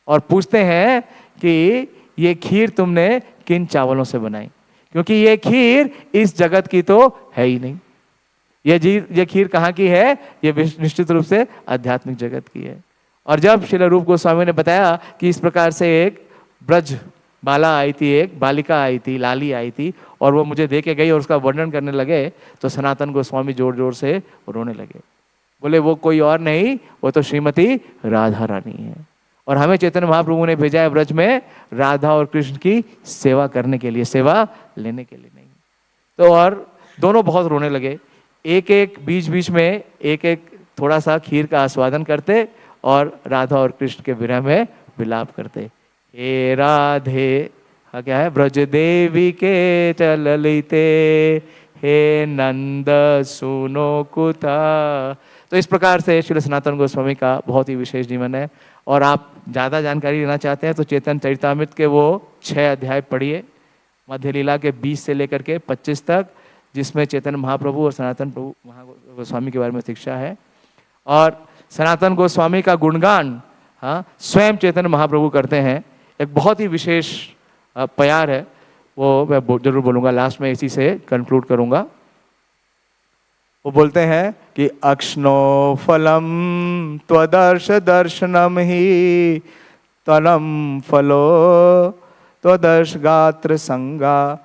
और पूछते हैं कि ये खीर तुमने किन चावलों से बनाई, क्योंकि ये खीर इस जगत की तो है ही नहीं। ये खीर कहाँ की है? ये निश्चित रूप से आध्यात्मिक जगत की है। और जब श्रील रूप गोस्वामी ने बताया कि इस प्रकार से एक ब्रज बाला आई थी, एक बालिका आई थी, लाली आई थी, और वो मुझे दे के गई और उसका वर्णन करने लगे, तो सनातन गोस्वामी जोर जोर से रोने लगे। बोले वो कोई और नहीं, वो तो श्रीमती राधा रानी है, और हमें चैतन्य महाप्रभु ने भेजा है ब्रज में राधा और कृष्ण की सेवा करने के लिए, सेवा लेने के लिए नहीं। तो और दोनों बहुत रोने लगे। एक एक बीच बीच में एक एक थोड़ा सा खीर का आस्वादन करते और राधा और कृष्ण के विरह में विलाप करते। हे राधे, हाँ क्या है, ब्रज देवी के चललिते, हे नंद सुनो कुता। तो इस प्रकार से श्री सनातन गोस्वामी का बहुत ही विशेष जीवन है। और आप ज़्यादा जानकारी लेना चाहते हैं तो चेतन चरितामृत के वो 6 अध्याय पढ़िए, मध्य लीला के 20 से लेकर के 25 तक, जिसमें चैतन्य महाप्रभु और सनातन प्रभु गोस्वामी के बारे में शिक्षा है। और सनातन गोस्वामी का गुणगान हाँ स्वयं चैतन्य महाप्रभु करते हैं। एक बहुत ही विशेष प्यार है, वो मैं जरूर बोलूँगा, लास्ट में इसी से कंक्लूड करूँगा। वो बोलते हैं कि अक्ष्णो फलम त्वदर्श दर्शनम ही तलम फलो त्वदर्श गात्र संगा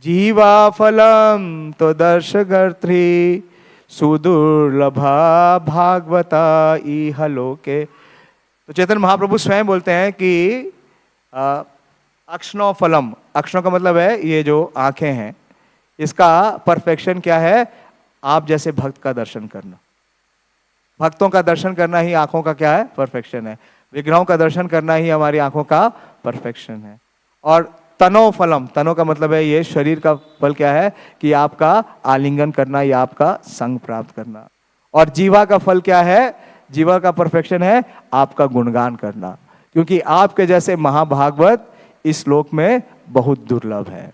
जीवा फलम त्वदर्श गर्त्री सुदुर्लभा भागवता इह लोके। तो चैतन्य महाप्रभु स्वयं बोलते हैं कि अक्ष्णो फलम, अक्ष्णो का मतलब है ये जो आंखें हैं, इसका परफेक्शन क्या है? आप जैसे भक्त का दर्शन करना। भक्तों का दर्शन करना ही आंखों का क्या है? परफेक्शन है। विग्रहों का दर्शन करना ही हमारी आंखों का परफेक्शन है। और तनो फलम, तनो का मतलब है ये शरीर का फल क्या है? कि आपका आलिंगन करना या आपका संग प्राप्त करना। और जीवा का फल क्या है? जीवा का परफेक्शन है आपका गुणगान करना, क्योंकि आपके जैसे महाभागवत इस लोक में बहुत दुर्लभ है।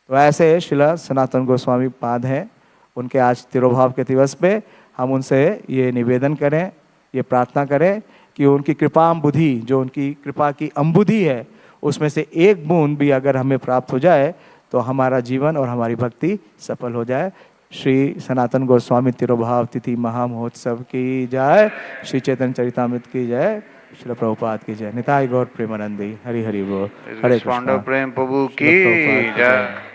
तो ऐसे श्रील सनातन गोस्वामी पाद हैं, उनके आज तिरोभाव के दिवस पे हम उनसे ये निवेदन करें, ये प्रार्थना करें कि उनकी कृपा अम्बुधि, जो उनकी कृपा की अम्बुधि है, उसमें से एक बूंद भी अगर हमें प्राप्त हो जाए तो हमारा जीवन और हमारी भक्ति सफल हो जाए। श्री सनातन गोस्वामी तिरोभाव तिथि महामहोत्सव की जय, श्री चैतन्य चरितामृत की जय, श्री प्रभुपाद की जय। निताई गौर प्रेमानंदी, हरि हरि बोल। हरे कृष्णा। प्रेम प्रभु की जय।